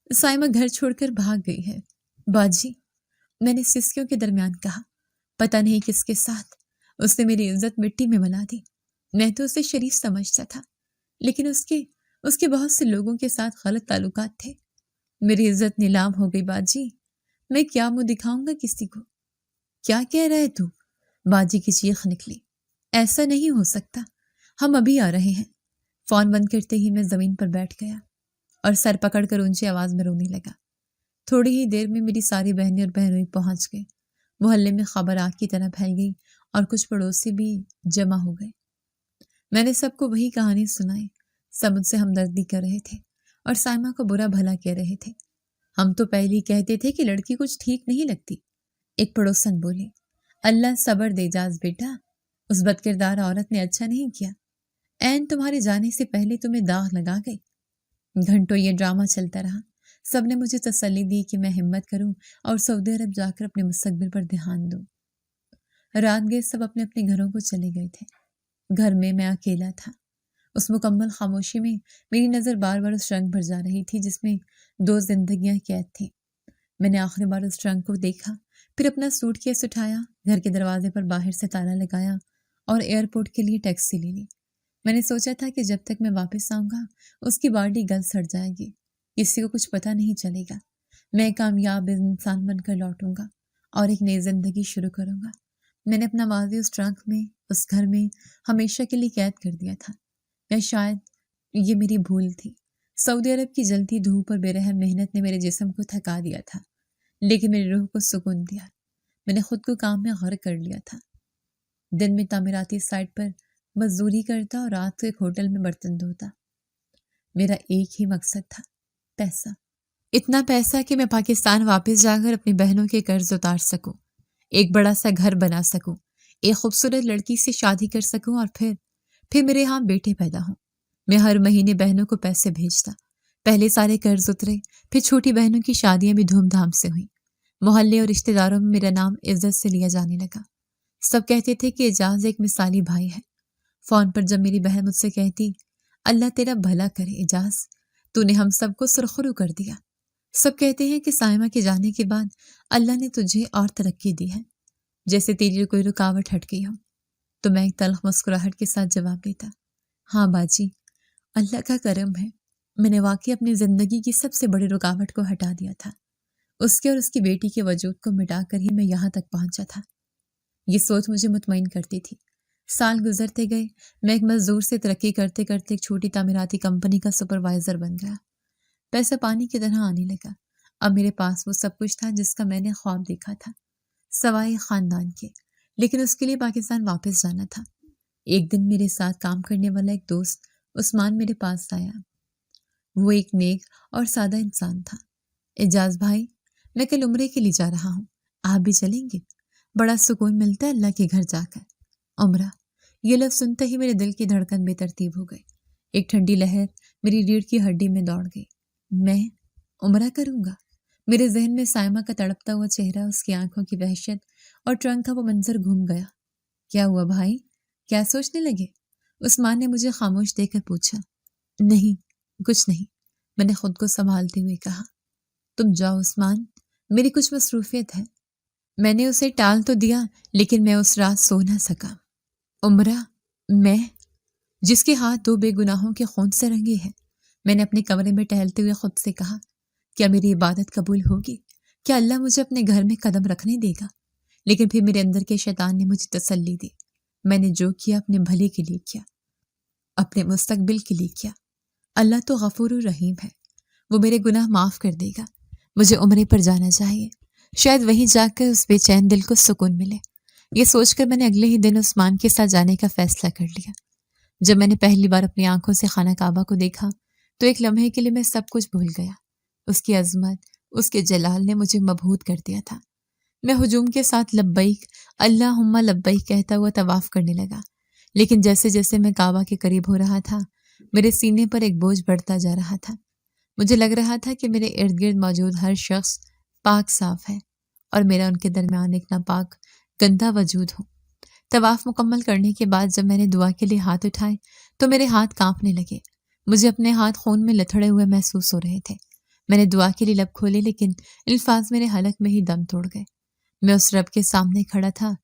साइमा घर छोड़कर भाग गई है बाजी, मैंने सिसकियों के दरमियान कहा। पता नहीं किसके साथ। उसने मेरी इज्जत मिट्टी में मिला दी। मैं तो उसे शरीफ समझता था, लेकिन उसके उसके बहुत से लोगों के साथ गलत ताल्लुकात थे। मेरी इज्जत नीलाम हो गई बाजी। मैं क्या मुंह दिखाऊंगा किसी को? क्या कह रहे तू? बाजी की चीख निकली। ऐसा नहीं हो सकता, हम अभी आ रहे हैं। फोन बंद करते ही मैं जमीन पर बैठ गया और सर पकड़कर ऊंची आवाज में रोने लगा। थोड़ी ही देर में मेरी सारी बहनें और बहनोई पहुंच गए। मोहल्ले में खबर आग की तरह फैल गई और कुछ पड़ोसी भी जमा हो गए। मैंने सबको वही कहानी सुनाई। सब मुझसे हमदर्दी कर रहे थे और साइमा को बुरा भला कह रहे थे। हम तो पहले ही कहते थे कि लड़की कुछ ठीक नहीं लगती। एक पड़ोसन बोली, अल्लाह सब्र दे जाज बेटा, उस बदकिरदार औरत ने अच्छा नहीं किया। ऐन तुम्हारे जाने से पहले तुम्हें दाग लगा गई। घंटों ये ड्रामा चलता रहा। सबने मुझे तसल्ली दी कि मैं हिम्मत करूं और सऊदी अरब जाकर अपने मुस्तकबिल पर ध्यान दूं। रात गए सब अपने अपने घरों को चले गए थे। घर में मैं अकेला था। उस मुकम्मल खामोशी में मेरी नज़र बार बार उस ट्रंक पर जा रही थी जिसमें 2 जिंदगियां कैद थी। मैंने आखिरी बार उस ट्रंक को देखा, फिर अपना सूटकेस उठाया, घर के दरवाजे पर बाहर से ताला लगाया और एयरपोर्ट के लिए टैक्सी ले ली। मैंने सोचा था कि जब तक मैं वापस आऊंगा उसकी बॉडी गल सड़ जाएगी, किसी को कुछ पता नहीं चलेगा। मैं कामयाब इंसान बनकर लौटूंगा और एक नई जिंदगी शुरू करूंगा। मैंने अपना माजी उस ट्रंक में, उस घर में हमेशा के लिए कैद कर दिया था। या शायद ये मेरी भूल थी। सऊदी अरब की जलती धूप और बेरहम मेहनत ने मेरे जिस्म को थका दिया था, लेकिन मेरी रूह को सुकून दिया। मैंने खुद को काम में गर्क कर लिया था। दिन में तामीराती साइट पर मजदूरी करता और रात को एक होटल में बर्तन धोता। मेरा एक ही मकसद था, पैसा। इतना पैसा कि मैं पाकिस्तान वापस जाकर अपनी बहनों के कर्ज उतार सकूं, एक बड़ा सा घर बना सकूं, एक खूबसूरत लड़की से शादी कर सकूं और फिर मेरे यहाँ बेटे पैदा हों। मैं हर महीने बहनों को पैसे भेजता। पहले सारे कर्ज उतरे, फिर छोटी बहनों की शादियां भी धूमधाम से हुई। मोहल्ले और रिश्तेदारों में मेरा नाम इज्जत से लिया जाने लगा। सब कहते थे कि एजाज एक मिसाली भाई है। फोन पर जब मेरी बहन मुझसे कहती, अल्लाह तेरा भला करे एजाज, तूने हम सबको सुरखरू कर दिया। सब कहते हैं कि साइमा के जाने के बाद अल्लाह ने तुझे और तरक्की दी है, जैसे तेरी कोई रुकावट हट गई हो। तो मैं एक तल्ख मुस्कुराहट के साथ जवाब देता, हाँ बाजी, अल्लाह का करम है, मैंने वाकई अपनी ज़िंदगी की सबसे बड़ी रुकावट को हटा दिया था। उसके और उसकी बेटी के वजूद को मिटाकर ही मैं यहाँ तक पहुँचा था। ये सोच मुझे मुतमईन करती थी। साल गुजरते गए, मैं एक मजदूर से तरक्की करते करते एक छोटी तामीराती कंपनी का सुपरवाइजर बन गया। पैसा पानी की तरह आने लगा। अब मेरे पास वो सब कुछ था जिसका मैंने ख्वाब देखा था, सवाए खानदान के। लेकिन उसके लिए पाकिस्तान वापस जाना था। एक दिन मेरे साथ काम करने वाला एक दोस्त उस्मान मेरे पास आया। वो एक नेक और सादा इंसान था। एजाज भाई, मैं कल उम्रे के लिए जा रहा हूँ, आप भी चलेंगे? बड़ा सुकून मिलता है अल्लाह के घर जाकर। उम्रा, ये लफ्ज़ सुनते ही मेरे दिल की धड़कन बेतरतीब हो गई। एक ठंडी लहर मेरी रीढ़ की हड्डी में दौड़ गई। मैं उम्रा करूँगा? मेरे जहन में सायमा का तड़पता हुआ चेहरा, उसकी आंखों की वहशत और ट्रंक का वो मंजर घूम गया। क्या हुआ भाई, क्या सोचने लगे? उस्मान ने मुझे खामोश देकर पूछा। नहीं, कुछ नहीं, मैंने खुद को संभालते हुए कहा। तुम जाओ उस्मान, मेरी कुछ मसरूफियत है। मैंने उसे टाल तो दिया, लेकिन मैं उस रात सो न सका। उम्रा, मैं जिसके हाथ दो बेगुनाहों के खून से रंगे हैं। मैंने अपने कमरे में टहलते हुए खुद से कहा, क्या मेरी इबादत कबूल होगी? क्या अल्लाह मुझे अपने घर में कदम रखने देगा? लेकिन फिर मेरे अंदर के शैतान ने मुझे तसल्ली दी। मैंने जो किया अपने भले के लिए किया, अपने मुस्तकबिल के लिए किया। अल्लाह तो गफूर रहीम है, वो मेरे गुनाह माफ़ कर देगा। मुझे उम्रे पर जाना चाहिए, शायद वहीं जाकर उस बेचैन दिल को सुकून मिले। ये सोचकर मैंने अगले ही दिन उस्मान के साथ जाने का फैसला कर लिया। जब मैंने पहली बार अपनी आंखों से खाना काबा को देखा तो एक लम्हे के लिए मैं सब कुछ भूल गया। उसकी अजमत, उसके जलाल ने मुझे मबहूत कर दिया था। मैं हुजूम के साथ लब्बैक अल्लाहुम्मा लब्बैक कहता हुआ तवाफ करने लगा। लेकिन जैसे जैसे मैं काबा के करीब हो रहा था, मेरे सीने पर एक बोझ बढ़ता जा रहा था। मुझे लग रहा था कि मेरे इर्द गिर्द मौजूद हर शख्स पाक साफ है और मेरा उनके दरमियान एक नापाक गंदा वजूद हो। तवाफ मुकम्मल करने के बाद जब मैंने दुआ के लिए हाथ उठाए तो मेरे हाथ कांपने लगे। मुझे अपने हाथ खून में लथड़े हुए महसूस हो रहे थे। मैंने दुआ के लिए लब खोले, लेकिन अल्फाज मेरे हलक में ही दम तोड़ गए। मैं उस रब के सामने खड़ा था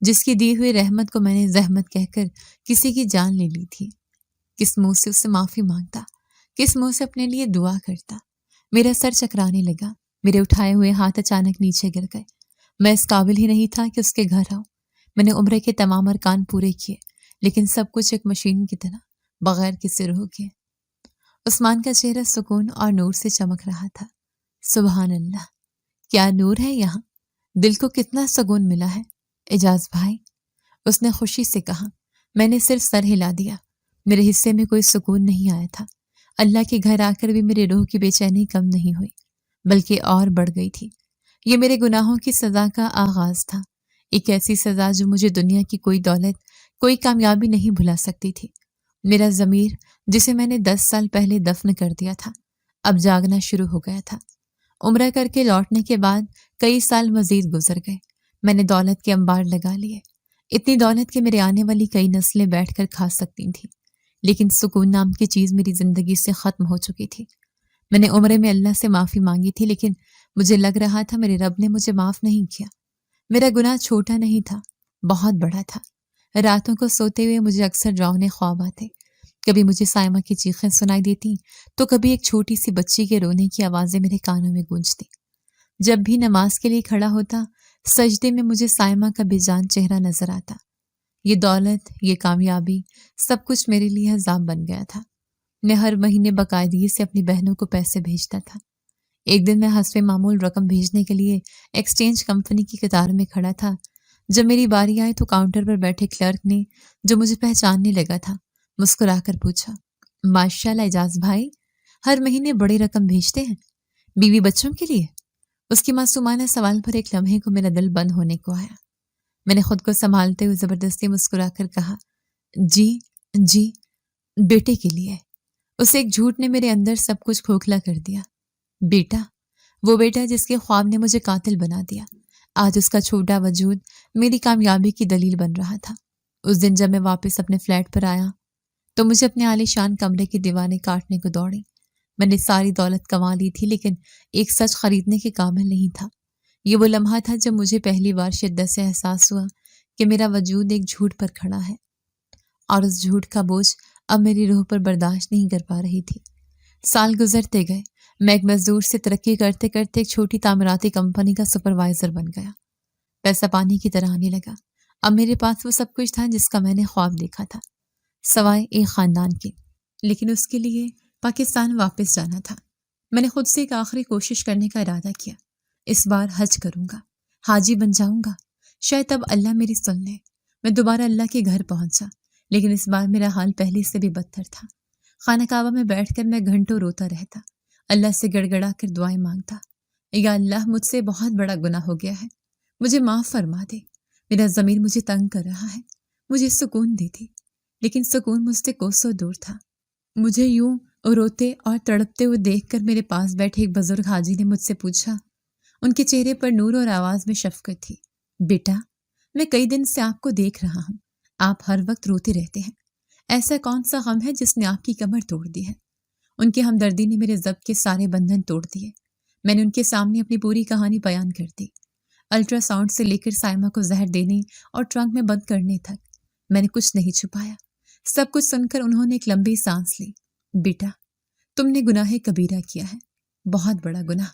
जिसकी दी हुई रहमत को मैंने जहमत कहकर किसी की जान ले ली थी। किस मुंह से उससे माफ़ी मांगता, किस मुंह से अपने लिए दुआ करता। मेरा सर चकराने लगा। मेरे उठाए हुए हाथ अचानक नीचे गिर गए। मैं इस काबिल ही नहीं था कि उसके घर आऊं। मैंने उम्र के तमाम अरकान पूरे किए, लेकिन सब कुछ एक मशीन की तरह बगैर किसी रूह के। उस्मान का चेहरा सुकून और नूर से चमक रहा था। सुबहान अल्लाह, क्या नूर है यहाँ, दिल को कितना सुकून मिला है। एजाज भाई, उसने खुशी से कहा। मैंने सिर्फ सर हिला दिया। मेरे हिस्से में कोई सुकून नहीं आया था। अल्लाह के घर आकर भी मेरी रूह की बेचैनी कम नहीं हुई, बल्कि और बढ़ गई थी। ये मेरे गुनाहों की सज़ा का आगाज था, एक ऐसी सज़ा जो मुझे दुनिया की कोई दौलत, कोई कामयाबी नहीं भुला सकती थी। मेरा ज़मीर, जिसे मैंने 10 साल पहले दफन कर दिया था, अब जागना शुरू हो गया था। उम्रा करके लौटने के बाद कई साल मजीद गुजर गए। मैंने दौलत के अंबार लगा लिए, इतनी दौलत कि मेरे आने वाली कई नस्लें बैठकर खा सकती थीं। लेकिन सुकून नाम की चीज़ मेरी ज़िंदगी से ख़त्म हो चुकी थी। मैंने उम्रे में अल्लाह से माफ़ी मांगी थी, लेकिन मुझे लग रहा था मेरे रब ने मुझे माफ़ नहीं किया। मेरा गुनाह छोटा नहीं था, बहुत बड़ा था। रातों को सोते हुए मुझे अक्सर डरावने ख्वाब आते। कभी मुझे सायमा की चीखें सुनाई देती, तो कभी एक छोटी सी बच्ची के रोने की आवाज़ें मेरे कानों में गूंजती। जब भी नमाज के लिए खड़ा होता, सजदे में मुझे सायमा का बेजान चेहरा नजर आता। ये दौलत, ये कामयाबी, सब कुछ मेरे लिए अज़ाब बन गया था। मैं हर महीने बाकायदगी से अपनी बहनों को पैसे भेजता था। एक दिन मैं हस्बे मामूल रकम भेजने के लिए एक्सचेंज कंपनी की कतार में खड़ा था। जब मेरी बारी आई तो काउंटर पर बैठे क्लर्क ने, जो मुझे पहचानने लगा था, मुस्कुराकर पूछा, माशाल्लाह एजाज भाई, हर महीने बड़ी रकम भेजते हैं, बीवी बच्चों के लिए? उसकी मासूमाना सवाल पर एक लम्हे को मेरा दिल बंद होने को आया। मैंने खुद को संभालते हुए जबरदस्ती मुस्कुराकर कहा, जी जी, बेटे के लिए। उस एक झूठ ने मेरे अंदर सब कुछ खोखला कर दिया। बेटा, वो बेटा जिसके ख्वाब ने मुझे कातिल बना दिया, आज उसका छोटा वजूद मेरी कामयाबी की दलील बन रहा था। उस दिन जब मैं वापस अपने फ्लैट पर आया तो मुझे अपने आलीशान कमरे की दीवारें काटने को दौड़ी। मैंने सारी दौलत कमा ली थी, लेकिन एक सच खरीदने के काबिल नहीं था। ये वो लम्हा था जब मुझे पहली बार शिद्दत से एहसास हुआ कि मेरा वजूद एक झूठ पर खड़ा है और उस झूठ का बोझ अब मेरी रूह पर बर्दाश्त नहीं कर पा रही थी। साल गुजरते गए, मैं एक मजदूर से तरक्की करते करते एक छोटी तामीराती कंपनी का सुपरवाइजर बन गया। पैसा पानी की तरह आने लगा। अब मेरे पास वो सब कुछ था जिसका मैंने ख्वाब देखा था, सवाए एक खानदान के। लेकिन उसके लिए पाकिस्तान वापस जाना था। मैंने खुद से एक आखिरी कोशिश करने का इरादा किया। इस बार हज करूंगा, हाजी बन जाऊंगा। शायद तब अल्लाह मेरी सुन ले। मैं दोबारा अल्लाह के घर पहुंचा, लेकिन इस बार मेरा हाल पहले से भी बदतर था। खाना काबा में बैठकर मैं घंटों रोता रहता, अल्लाह से गड़गड़ा कर दुआएं मांगता, या अल्लाह मुझसे बहुत बड़ा गुनाह हो गया है, मुझे माफ़ फरमा दे। मेरा ज़मीर मुझे तंग कर रहा है, मुझे सुकून दे दे। लेकिन सुकून मुझसे कोसों दूर था। मुझे यूं रोते और तड़पते हुए देखकर मेरे पास बैठे एक बुजुर्ग हाजी ने मुझसे पूछा। उनके चेहरे पर नूर और आवाज़ में शफकत थी। बेटा, मैं कई दिन से आपको देख रहा हूँ, आप हर वक्त रोते रहते हैं। ऐसा कौन सा गम है जिसने आपकी कमर तोड़ दी है? उनकी हमदर्दी ने मेरे ज़ब्त के सारे बंधन तोड़ दिए। मैंने उनके सामने अपनी पूरी कहानी बयान कर दी। अल्ट्रासाउंड से लेकर साइमा को जहर देने और ट्रंक में बंद करने तक मैंने कुछ नहीं छुपाया। सब कुछ सुनकर उन्होंने एक लंबी सांस ली। बेटा, तुमने गुनाह कबीरा किया है, बहुत बड़ा गुनाह।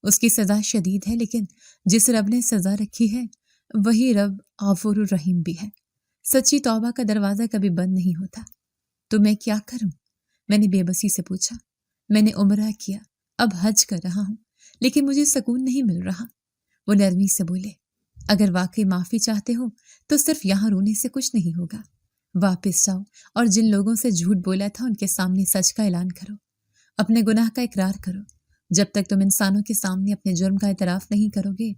उसकी सज़ा शदीद है, लेकिन जिस रब ने सज़ा रखी है वही रब गफूर रहीम भी है। सच्ची तौबा का दरवाज़ा कभी बंद नहीं होता। तो मैं क्या करूं? मैंने बेबसी से पूछा। मैंने उम्रा किया, अब हज कर रहा हूं, लेकिन मुझे सुकून नहीं मिल रहा। वो नरमी से बोले, अगर वाकई माफ़ी चाहते हो तो सिर्फ यहाँ रोने से कुछ नहीं होगा। वापस जाओ और जिन लोगों से झूठ बोला था उनके सामने सच का ऐलान करो, अपने गुनाह का इकरार करो। जब तक तुम इंसानों के सामने अपने जुर्म का इतराफ़ नहीं करोगे,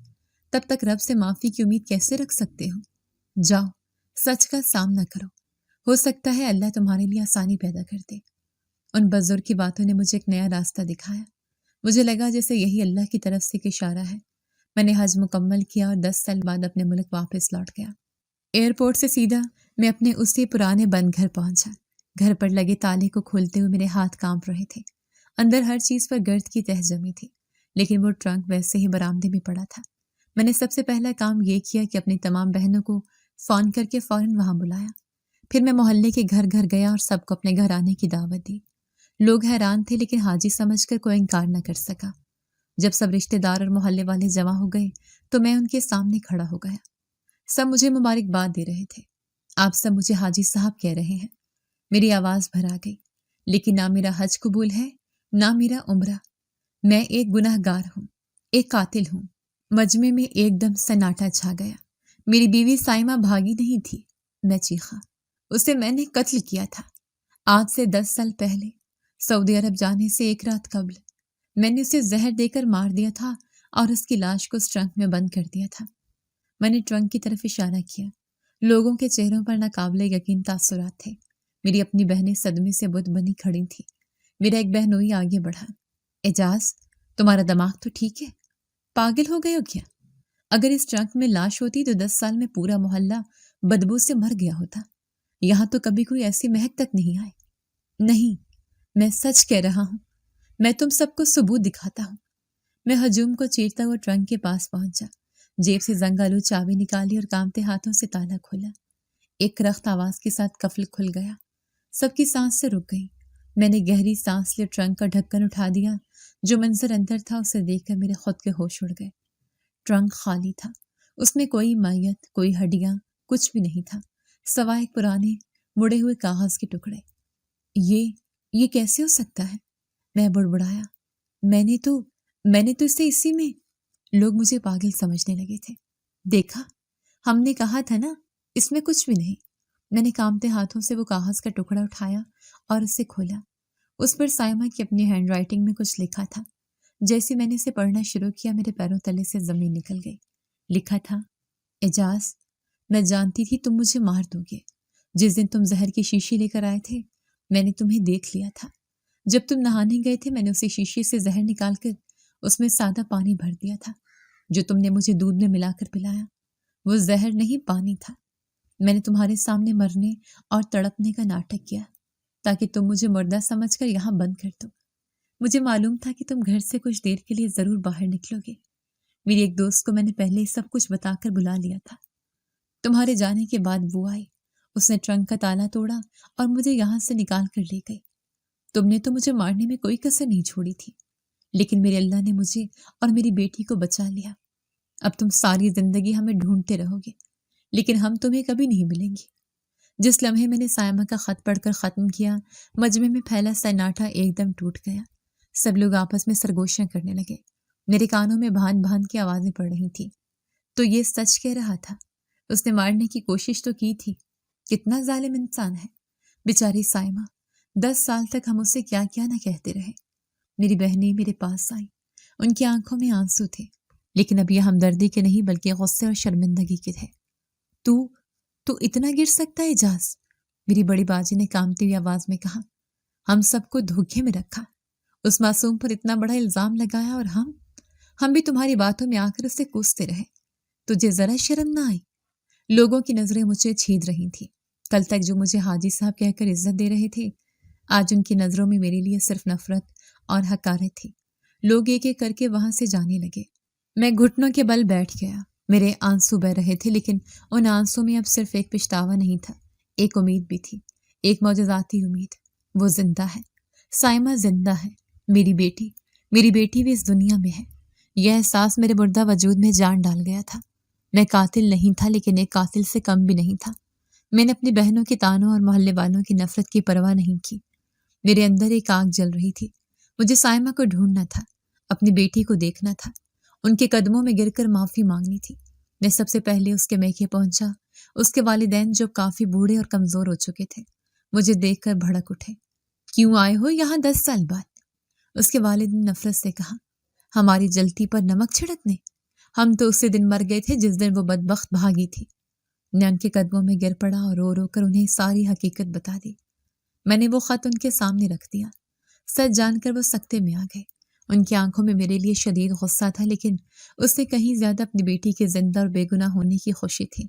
तब तक रब से माफ़ी की उम्मीद कैसे रख सकते हो? जाओ, सच का सामना करो, हो सकता है अल्लाह तुम्हारे लिए आसानी पैदा कर दे। उन बुजुर्ग की बातों ने मुझे एक नया रास्ता दिखाया। मुझे लगा जैसे यही अल्लाह की तरफ से एक इशारा है। मैंने हज मुकम्मल किया और 10 साल बाद अपने मुल्क वापस लौट गया। एयरपोर्ट से सीधा मैं अपने उसी पुराने बंद घर पहुंचा। घर पर लगे ताले को खोलते हुए मेरे हाथ कांप रहे थे। अंदर हर चीज़ पर गर्द की तह जमी थी, लेकिन वो ट्रंक वैसे ही बरामदे में पड़ा था। मैंने सबसे पहला काम ये किया कि अपनी तमाम बहनों को फ़ोन करके फ़ौरन वहाँ बुलाया। फिर मैं मोहल्ले के घर घर गया और सबको अपने घर आने की दावत दी। लोग हैरान थे, लेकिन हाजी समझकर कोई इनकार न कर सका। जब सब रिश्तेदार और मोहल्ले वाले जमा हो गए तो मैं उनके सामने खड़ा हो गया। सब मुझे मुबारकबाद दे रहे थे। आप सब मुझे हाजी साहब कह रहे हैं। मेरी आवाज़ भर आ गई। लेकिन ना मेरा हज कबूल है, ना मेरा उम्रा। मैं एक गुनाहगार हूँ, एक कातिल हूँ। मजमे में एकदम सन्नाटा छा गया। मेरी बीवी साइमा भागी नहीं थी, मैं चीखा। उसे मैंने कत्ल किया था। आज से 10 साल पहले, सऊदी अरब जाने से एक रात कबल, मैंने उसे जहर देकर मार दिया था और उसकी लाश को उस ट्रंक में बंद कर दिया था। मैंने ट्रंक की तरफ इशारा किया। लोगों के चेहरों पर नाकाबिले यकीन तासुरात थे। मेरी अपनी बहनें सदमे से बुत बनी खड़ी थी। मेरा एक बहनोई आगे बढ़ा। एजाज, तुम्हारा दिमाग तो ठीक है? पागल हो गए हो क्या? अगर इस ट्रंक में लाश होती तो 10 साल में पूरा मोहल्ला बदबू से मर गया होता। यहाँ तो कभी कोई ऐसी महक तक नहीं आई। नहीं, मैं सच कह रहा हूँ। मैं तुम सबको सबूत दिखाता हूँ। मैं हजूम को चीरता हुआ ट्रंक के पास पहुंचा। जेब से जंगालू चाबी निकाली और कांपते हाथों से ताला खोला। एक रख्त आवाज के साथ कफल खुल गया। सबकी सांस से रुक गई। मैंने गहरी सांस लिए ट्रंक का ढक्कन उठा दिया। जो मंजर अंदर था उसे देखकर मेरे खुद के होश उड़ गए। ट्रंक खाली था। उसमें कोई मैयत, कोई हड्डियां, कुछ भी नहीं था, सवाए एक पुराने मुड़े हुए कागज के टुकड़े। ये कैसे हो सकता है? मैं बुड़बुड़ाया। मैंने तो इसे इसी में। लोग मुझे पागल समझने लगे थे। देखा, हमने कहा था ना, इसमें कुछ भी नहीं। मैंने कांपते हाथों से वो कागज का टुकड़ा उठाया और उसे खोला। उस पर साइमा की अपनी हैंडराइटिंग में कुछ लिखा था। जैसे मैंने इसे पढ़ना शुरू किया, मेरे पैरों तले से जमीन निकल गई। लिखा था, एजाज, मैं जानती थी तुम मुझे मार दोगे। जिस दिन तुम जहर की शीशी लेकर आए थे, मैंने तुम्हें देख लिया था। जब तुम नहाने गए थे, मैंने उसी शीशे से जहर निकालकर उसमें सादा पानी भर दिया था। जो तुमने मुझे दूध में मिलाकर पिलाया, वो जहर नहीं, पानी था। मैंने तुम्हारे सामने मरने और तड़पने का नाटक किया ताकि तुम मुझे मुर्दा समझकर यहाँ बंद कर दो। मुझे मालूम था कि तुम घर से कुछ देर के लिए जरूर बाहर निकलोगे। मेरी एक दोस्त को मैंने पहले ही सब कुछ बताकर बुला लिया था। तुम्हारे जाने के बाद वो आई। उसने ट्रंक का ताला तोड़ा और मुझे यहाँ से निकाल कर ले गई। तुमने तो मुझे मारने में कोई कसर नहीं छोड़ी थी, लेकिन मेरे अल्लाह ने मुझे और मेरी बेटी को बचा लिया। अब तुम सारी जिंदगी हमें ढूंढते रहोगे, लेकिन हम तुम्हें कभी नहीं मिलेंगे। जिस लम्हे मैंने सायमा का खत पढ़कर ख़त्म किया, मजमे में फैला सन्नाटा एकदम टूट गया। सब लोग आपस में सरगोशियां करने लगे। मेरे कानों में भान भान की आवाज़ें पड़ रही थी। तो ये सच कह रहा था, उसने मारने की कोशिश तो की थी। कितना जालिम इंसान है बेचारी सायमा। 10 साल तक हम उसे क्या क्या न कहते रहे। मेरी बहनें मेरे पास आई, उनकी आंखों में आंसू थे, लेकिन अब ये हमदर्दी के नहीं बल्कि गुस्से और शर्मिंदगी के थे। तू इतना गिर सकता है एजाज? मेरी बड़ी बाजी ने कांपती हुई आवाज में कहा। हम सबको धोखे में रखा, उस मासूम पर इतना बड़ा इल्जाम लगाया, और हम भी तुम्हारी बातों में आकर उसे कोसते रहे। तुझे जरा शर्म ना आई? लोगों की नजरें मुझे छीद रही थी। कल तक जो मुझे हाजी साहब कहकर इज्जत दे रहे थे, आज उनकी नजरों में मेरे लिए सिर्फ नफरत और हकारत थी। लोग एक एक करके वहां से जाने लगे। मैं घुटनों के बल बैठ गया। मेरे आंसू बह रहे थे, लेकिन उन आंसू में अब सिर्फ एक पछतावा नहीं था, एक उम्मीद भी थी, एक मौजज़ाती उम्मीद। वो जिंदा है, साइमा जिंदा है। मेरी बेटी भी इस दुनिया में है। यह एहसास मेरे मुर्दा वजूद में जान डाल गया था। मैं कातिल नहीं था, लेकिन एक कातिल से कम भी नहीं था। मैंने अपनी बहनों के तानों और मोहल्ले वालों की नफरत की परवाह नहीं की। मेरे अंदर एक आग जल रही थी। मुझे साइमा को ढूंढना था, अपनी बेटी को देखना था, उनके कदमों में गिरकर माफी मांगनी थी। मैं सबसे पहले उसके मैके पहुंचा। उसके वालिदैन जो काफी बूढ़े और कमजोर हो चुके थे, मुझे देखकर भड़क उठे। क्यों आए हो यहाँ 10 साल बाद? उसके वालिद ने नफरत से कहा। हमारी जलती पर नमक छिड़कने? हम तो उसी दिन मर गए थे जिस दिन वो बदबख्त भागी थी। मैं उनके कदमों में गिर पड़ा और रो रो कर उन्हें सारी हकीकत बता दी। मैंने वो खत उनके सामने रख दिया। सच जानकर वो सख्ते में आ गए। उनकी आंखों में मेरे लिए शदीद गुस्सा था, लेकिन उससे कहीं ज्यादा अपनी बेटी के जिंदा और बेगुनाह होने की खुशी थी।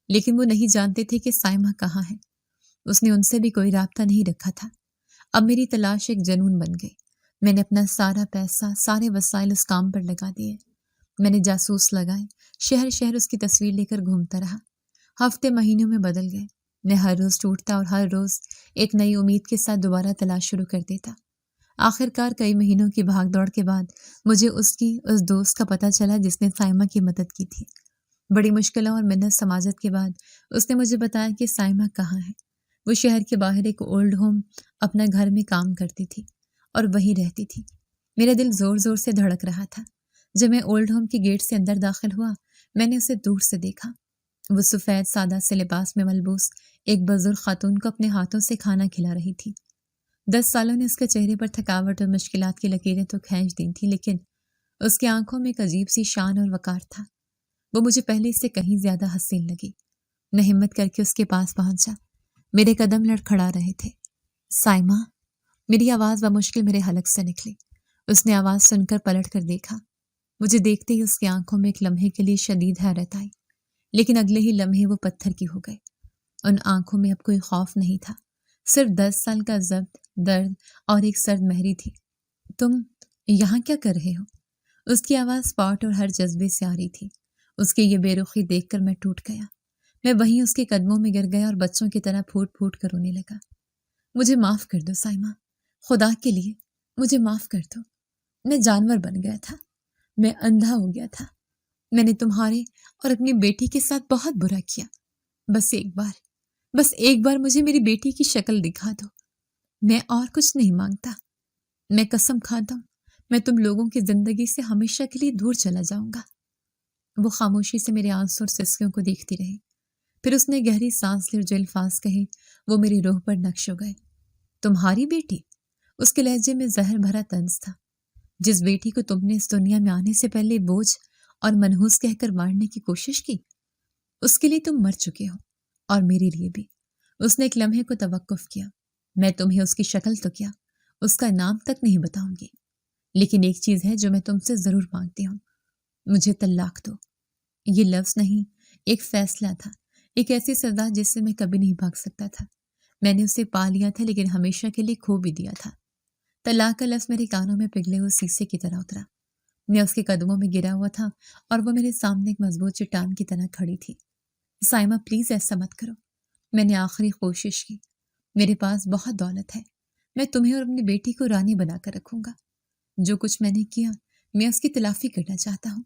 लेकिन वो नहीं जानते थे कि साइमा कहाँ है। उसने उनसे भी कोई राब्ता नहीं रखा था। अब मेरी तलाश एक जनून बन गई। मैंने अपना सारा पैसा, सारे वसाइल उस काम पर लगा दिए। मैंने जासूस लगाए, शहर शहर उसकी तस्वीर लेकर घूमता रहा। हफ्ते महीनों में बदल गए। मैं हर रोज टूटता और हर रोज एक नई उम्मीद के साथ दोबारा तलाश शुरू कर देता। आखिरकार कई महीनों की भागदौड़ के बाद मुझे उस दोस्त का पता चला जिसने साइमा की मदद की थी। बड़ी मुश्किलों और मिन्नत समाजत के बाद उसने मुझे बताया कि साइमा कहाँ है। वो शहर के बाहर एक ओल्ड होम अपना घर में काम करती थी और वहीं रहती थी। मेरा दिल जोर जोर से धड़क रहा था। जब मैं ओल्ड होम के गेट से अंदर दाखिल हुआ, मैंने उसे दूर से देखा। वो सफ़ेद सादा से लिबास में मलबूस एक बुजुर्ग खातून को अपने हाथों से खाना खिला रही थी। 10 सालों ने उसके चेहरे पर थकावट और मुश्किलात की लकीरें तो खींच दी थी, लेकिन उसकी आंखों में एक अजीब सी शान और वकार था। वो मुझे पहले से कहीं ज्यादा हसीन लगी। मैं हिम्मत करके उसके पास पहुंचा। मेरे कदम लड़खड़ा रहे थे। साइमा, मेरी आवाज बमुश्किल मेरे हलक से निकली। उसने आवाज सुनकर पलट कर देखा। मुझे देखते ही उसकी आंखों में एक लम्हे के लिए शदीद हैरत आई, लेकिन अगले ही लम्हे वो पत्थर की हो गई। उन आंखों में अब कोई खौफ नहीं था, सिर्फ 10 साल का जब्त, दर्द और एक सर्द महरी थी। तुम यहाँ क्या कर रहे हो? उसकी आवाज स्पॉट और हर जज्बे से आ रही थी। उसकी ये बेरुखी देखकर मैं टूट गया। मैं वहीं उसके कदमों में गिर गया और बच्चों की तरह फूट फूट कर रोने लगा। मुझे माफ कर दो साइमा, खुदा के लिए मुझे माफ कर दो। मैं जानवर बन गया था, मैं अंधा हो गया था। मैंने तुम्हारे और अपनी बेटी के साथ बहुत बुरा किया। बस एक बार मुझे मेरी बेटी की शक्ल दिखा दो। मैं और कुछ नहीं मांगता। मैं कसम खाता हूं, मैं तुम लोगों की जिंदगी से हमेशा के लिए दूर चला जाऊंगा। वो खामोशी से मेरे आंसू और सिसकियों को देखती रही। फिर उसने गहरी सांस ली और जो अल्फाज कहे वो मेरी रूह पर नक्श हो गए। तुम्हारी बेटी? उसके लहजे में जहर भरा तंज था। जिस बेटी को तुमने इस दुनिया में आने से पहले बोझ और मनहूस कहकर मारने की कोशिश की, उसके लिए तुम मर चुके हो, और मेरे लिए भी। उसने एक लम्हे को तवक्कुफ किया। मैं तुम्हें उसकी शक्ल तो क्या, उसका नाम तक नहीं बताऊंगी, लेकिन एक चीज है जो मैं तुमसे जरूर मांगती हूँ, मुझे तलाक दो। ये लफ्ज नहीं, एक फैसला था, एक ऐसी सजा जिससे मैं कभी नहीं भाग सकता था। मैंने उसे पा लिया था, लेकिन हमेशा के लिए खो भी दिया था। तलाक का लफ्ज मेरे कानों में पिघले हुए शीशे की तरह उतरा। मैं उसके कदमों में गिरा हुआ था और वो मेरे सामने एक मजबूत चट्टान की तरह खड़ी थी। साइमा, प्लीज ऐसा मत करो। میں نے آخری کوشش کی. میرے پاس بہت دولت ہے. میں تمہیں اور اپنی بیٹی کو رانی بنا کر رکھوں گا. جو کچھ میں نے کیا میں اس کی تلافی کرنا چاہتا ہوں.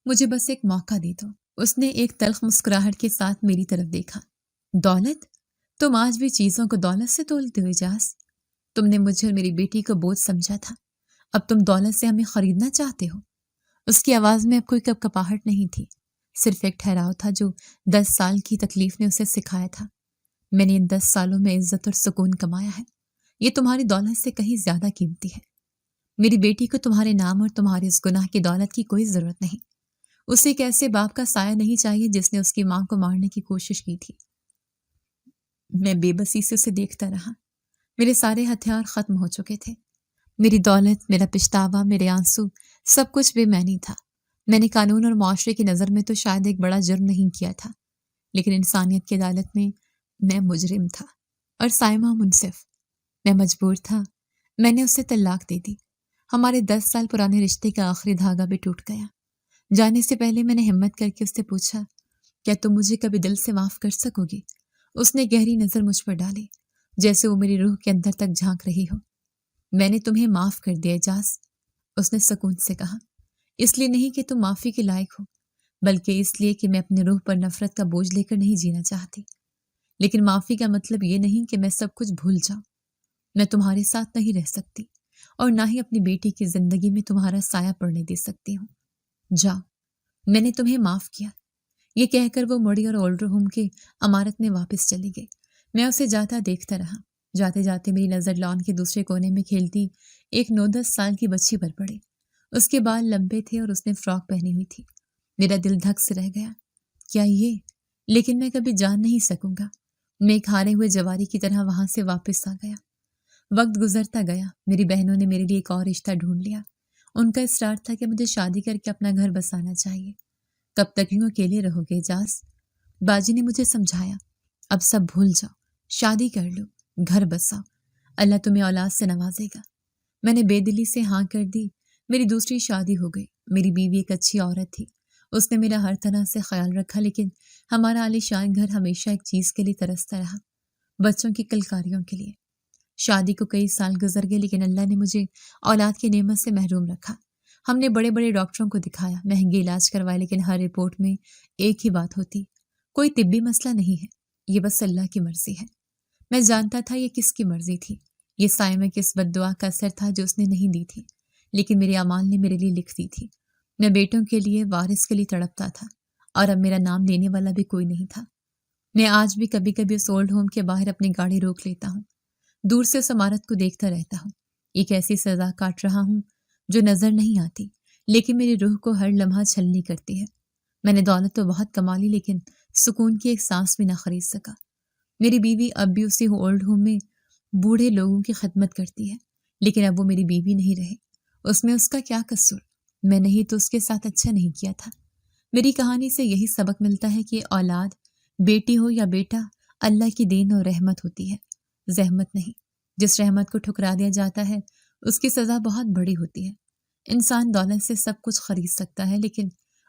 مجھے بس ایک موقع دے دو. اس نے ایک تلخ مسکراہٹ کے ساتھ میری طرف دیکھا. دولت؟ تم آج بھی چیزوں کو دولت سے تولتے ہو اجاز. تم نے مجھے اور میری بیٹی کو بوجھ سمجھا تھا. اب تم دولت سے ہمیں خریدنا چاہتے ہو. اس کی آواز میں اب کوئی کپکپاہٹ نہیں تھی، صرف ایک ٹھہراؤ تھا جو 10 سال کی تکلیف نے اسے سکھایا تھا. میں نے ان 10 سالوں میں عزت اور سکون کمایا ہے. یہ تمہاری دولت سے کہیں زیادہ قیمتی ہے. میری بیٹی کو تمہارے نام اور تمہارے اس گناہ کی دولت کی کوئی ضرورت نہیں. اسے ایک ایسے باپ کا سایہ نہیں چاہیے جس نے اس کی ماں کو مارنے کی کوشش کی تھی. میں بے بسی سے اسے دیکھتا رہا. میرے سارے ہتھیار ختم ہو چکے تھے. میری دولت، میرا پچھتاوا، میرے آنسو، سب کچھ بے معنی تھا. میں نے قانون اور معاشرے کی نظر میں تو شاید ایک بڑا جرم نہیں کیا تھا، لیکن انسانیت کی عدالت میں مجرم تھا اور سائمہ منصف. میں مجبور تھا. میں نے اسے طلاق دے دی. ہمارے 10 سال پرانے رشتے کا آخری دھاگا بھی ٹوٹ گیا. جانے سے پہلے میں نے ہمت کر کے اس سے پوچھا، کیا تم مجھے کبھی دل سے معاف کر سکو گی؟ اس نے گہری نظر مجھ پر ڈالی، جیسے وہ میری روح کے اندر تک جھانک رہی ہو. میں نے تمہیں معاف کر دیا اجاز، اس نے سکون سے کہا. اس لیے نہیں کہ تم معافی کے لائق ہو، بلکہ اس لیے کہ میں اپنے روح پر نفرت کا بوجھ لے کر نہیں جینا چاہتی. لیکن معافی کا مطلب یہ نہیں کہ میں سب کچھ بھول جاؤں. میں تمہارے ساتھ نہیں رہ سکتی اور نہ ہی اپنی بیٹی کی زندگی میں تمہارا سایہ پڑنے دے سکتی ہوں. جاؤ، میں نے تمہیں معاف کیا. یہ کہہ کر وہ مڑی اور اولڈر ہوم کے عمارت میں واپس چلی گئی. میں اسے جاتا دیکھتا رہا. جاتے جاتے میری نظر لان کے دوسرے کونے میں کھیلتی ایک 9-10 سال کی بچی پر پڑی. اس کے بال لمبے تھے اور اس نے فراک پہنی ہوئی تھی. میرا دل دھک سے رہ گیا. کیا یہ؟ لیکن میں کبھی جان نہیں سکوں گا. میں ایک ہارے ہوئے جواری کی طرح وہاں سے واپس آ گیا. وقت گزرتا گیا. میری بہنوں نے میرے لیے ایک اور رشتہ ڈھونڈ لیا. ان کا اصرار تھا کہ مجھے شادی کر کے اپنا گھر بسانا چاہیے. کب تک یوں اکیلے رہو گے اجاز؟ باجی نے مجھے سمجھایا، اب سب بھول جاؤ، شادی کر لو، گھر بساؤ، اللہ تمہیں اولاد سے نوازے گا. میں نے بے دلی سے ہاں کر دی. میری دوسری شادی ہو گئی. میری بیوی ایک اچھی عورت تھی. اس نے میرا ہر طرح سے خیال رکھا، لیکن ہمارا عالیشان گھر ہمیشہ ایک چیز کے لیے ترستا رہا، بچوں کی کلکاریوں کے لیے. شادی کو کئی سال گزر گئے، لیکن اللہ نے مجھے اولاد کی نعمت سے محروم رکھا. ہم نے بڑے بڑے ڈاکٹروں کو دکھایا، مہنگے علاج کروائے، لیکن ہر رپورٹ میں ایک ہی بات ہوتی، کوئی طبی مسئلہ نہیں ہے، یہ بس اللہ کی مرضی ہے. میں جانتا تھا یہ کس کی مرضی تھی. یہ سائمہ کی اس بد دعا کا اثر تھا جو اس نے نہیں دی تھی، لیکن میرے اعمال نے میرے لیے لکھ دی تھی. میں بیٹوں کے لیے، وارث کے لیے تڑپتا تھا، اور اب میرا نام لینے والا بھی کوئی نہیں تھا. میں آج بھی کبھی کبھی اس اولڈ ہوم کے باہر اپنی گاڑی روک لیتا ہوں. دور سے اس عمارت کو دیکھتا رہتا ہوں. ایک ایسی سزا کاٹ رہا ہوں جو نظر نہیں آتی، لیکن میری روح کو ہر لمحہ چھلنی کرتی ہے. میں نے دولت تو بہت کما لی، لیکن سکون کی ایک سانس بھی نہ خرید سکا. میری بیوی اب بھی اسی اولڈ ہوم میں بوڑھے لوگوں کی خدمت کرتی ہے، لیکن اب وہ میری بیوی نہیں رہے. اس میں اس کا کیا قصور؟ میں نہیں تو اس کے ساتھ اچھا نہیں کیا تھا. میری کہانی سے یہی سبق ملتا ہے کہ اولاد، بیٹی ہو یا بیٹا، اللہ کی دین اور رحمت ہوتی ہے، زحمت نہیں. جس رحمت کو ٹھکرا دیا جاتا ہے اس کی سزا بہت بڑی ہوتی ہے. انسان دولت سے سب کچھ خرید سکتا ہے، لیکن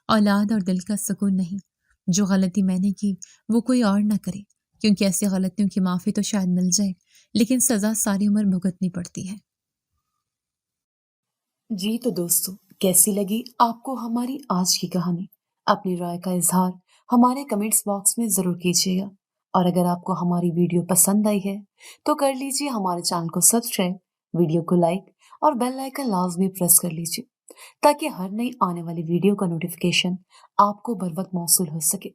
اولاد اور دل کا سکون نہیں. جو غلطی میں نے کی وہ کوئی اور نہ کرے، کیونکہ ایسی غلطیوں کی معافی تو شاید مل جائے، لیکن سزا ساری عمر بھگتنی پڑتی ہے. جی تو دوستو، کیسی لگی آپ کو ہماری آج کی کہانی؟ اپنی رائے کا اظہار ہمارے کمنٹس باکس میں ضرور کیجیے گا. اور اگر آپ کو ہماری ویڈیو پسند آئی ہے تو کر لیجیے ہمارے چینل کو سبسکرائب، ویڈیو کو لائک اور بیل آئیکن لازمی پریس کر لیجیے، تاکہ ہر نئی آنے والی ویڈیو کا نوٹیفیکیشن آپ کو بر وقت موصول ہو سکے.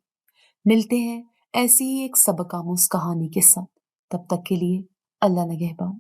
ملتے ہیں ایسی ہی ایک سبق آموز کہانی کے ساتھ. تب تک کے لیے اللہ نگہبان.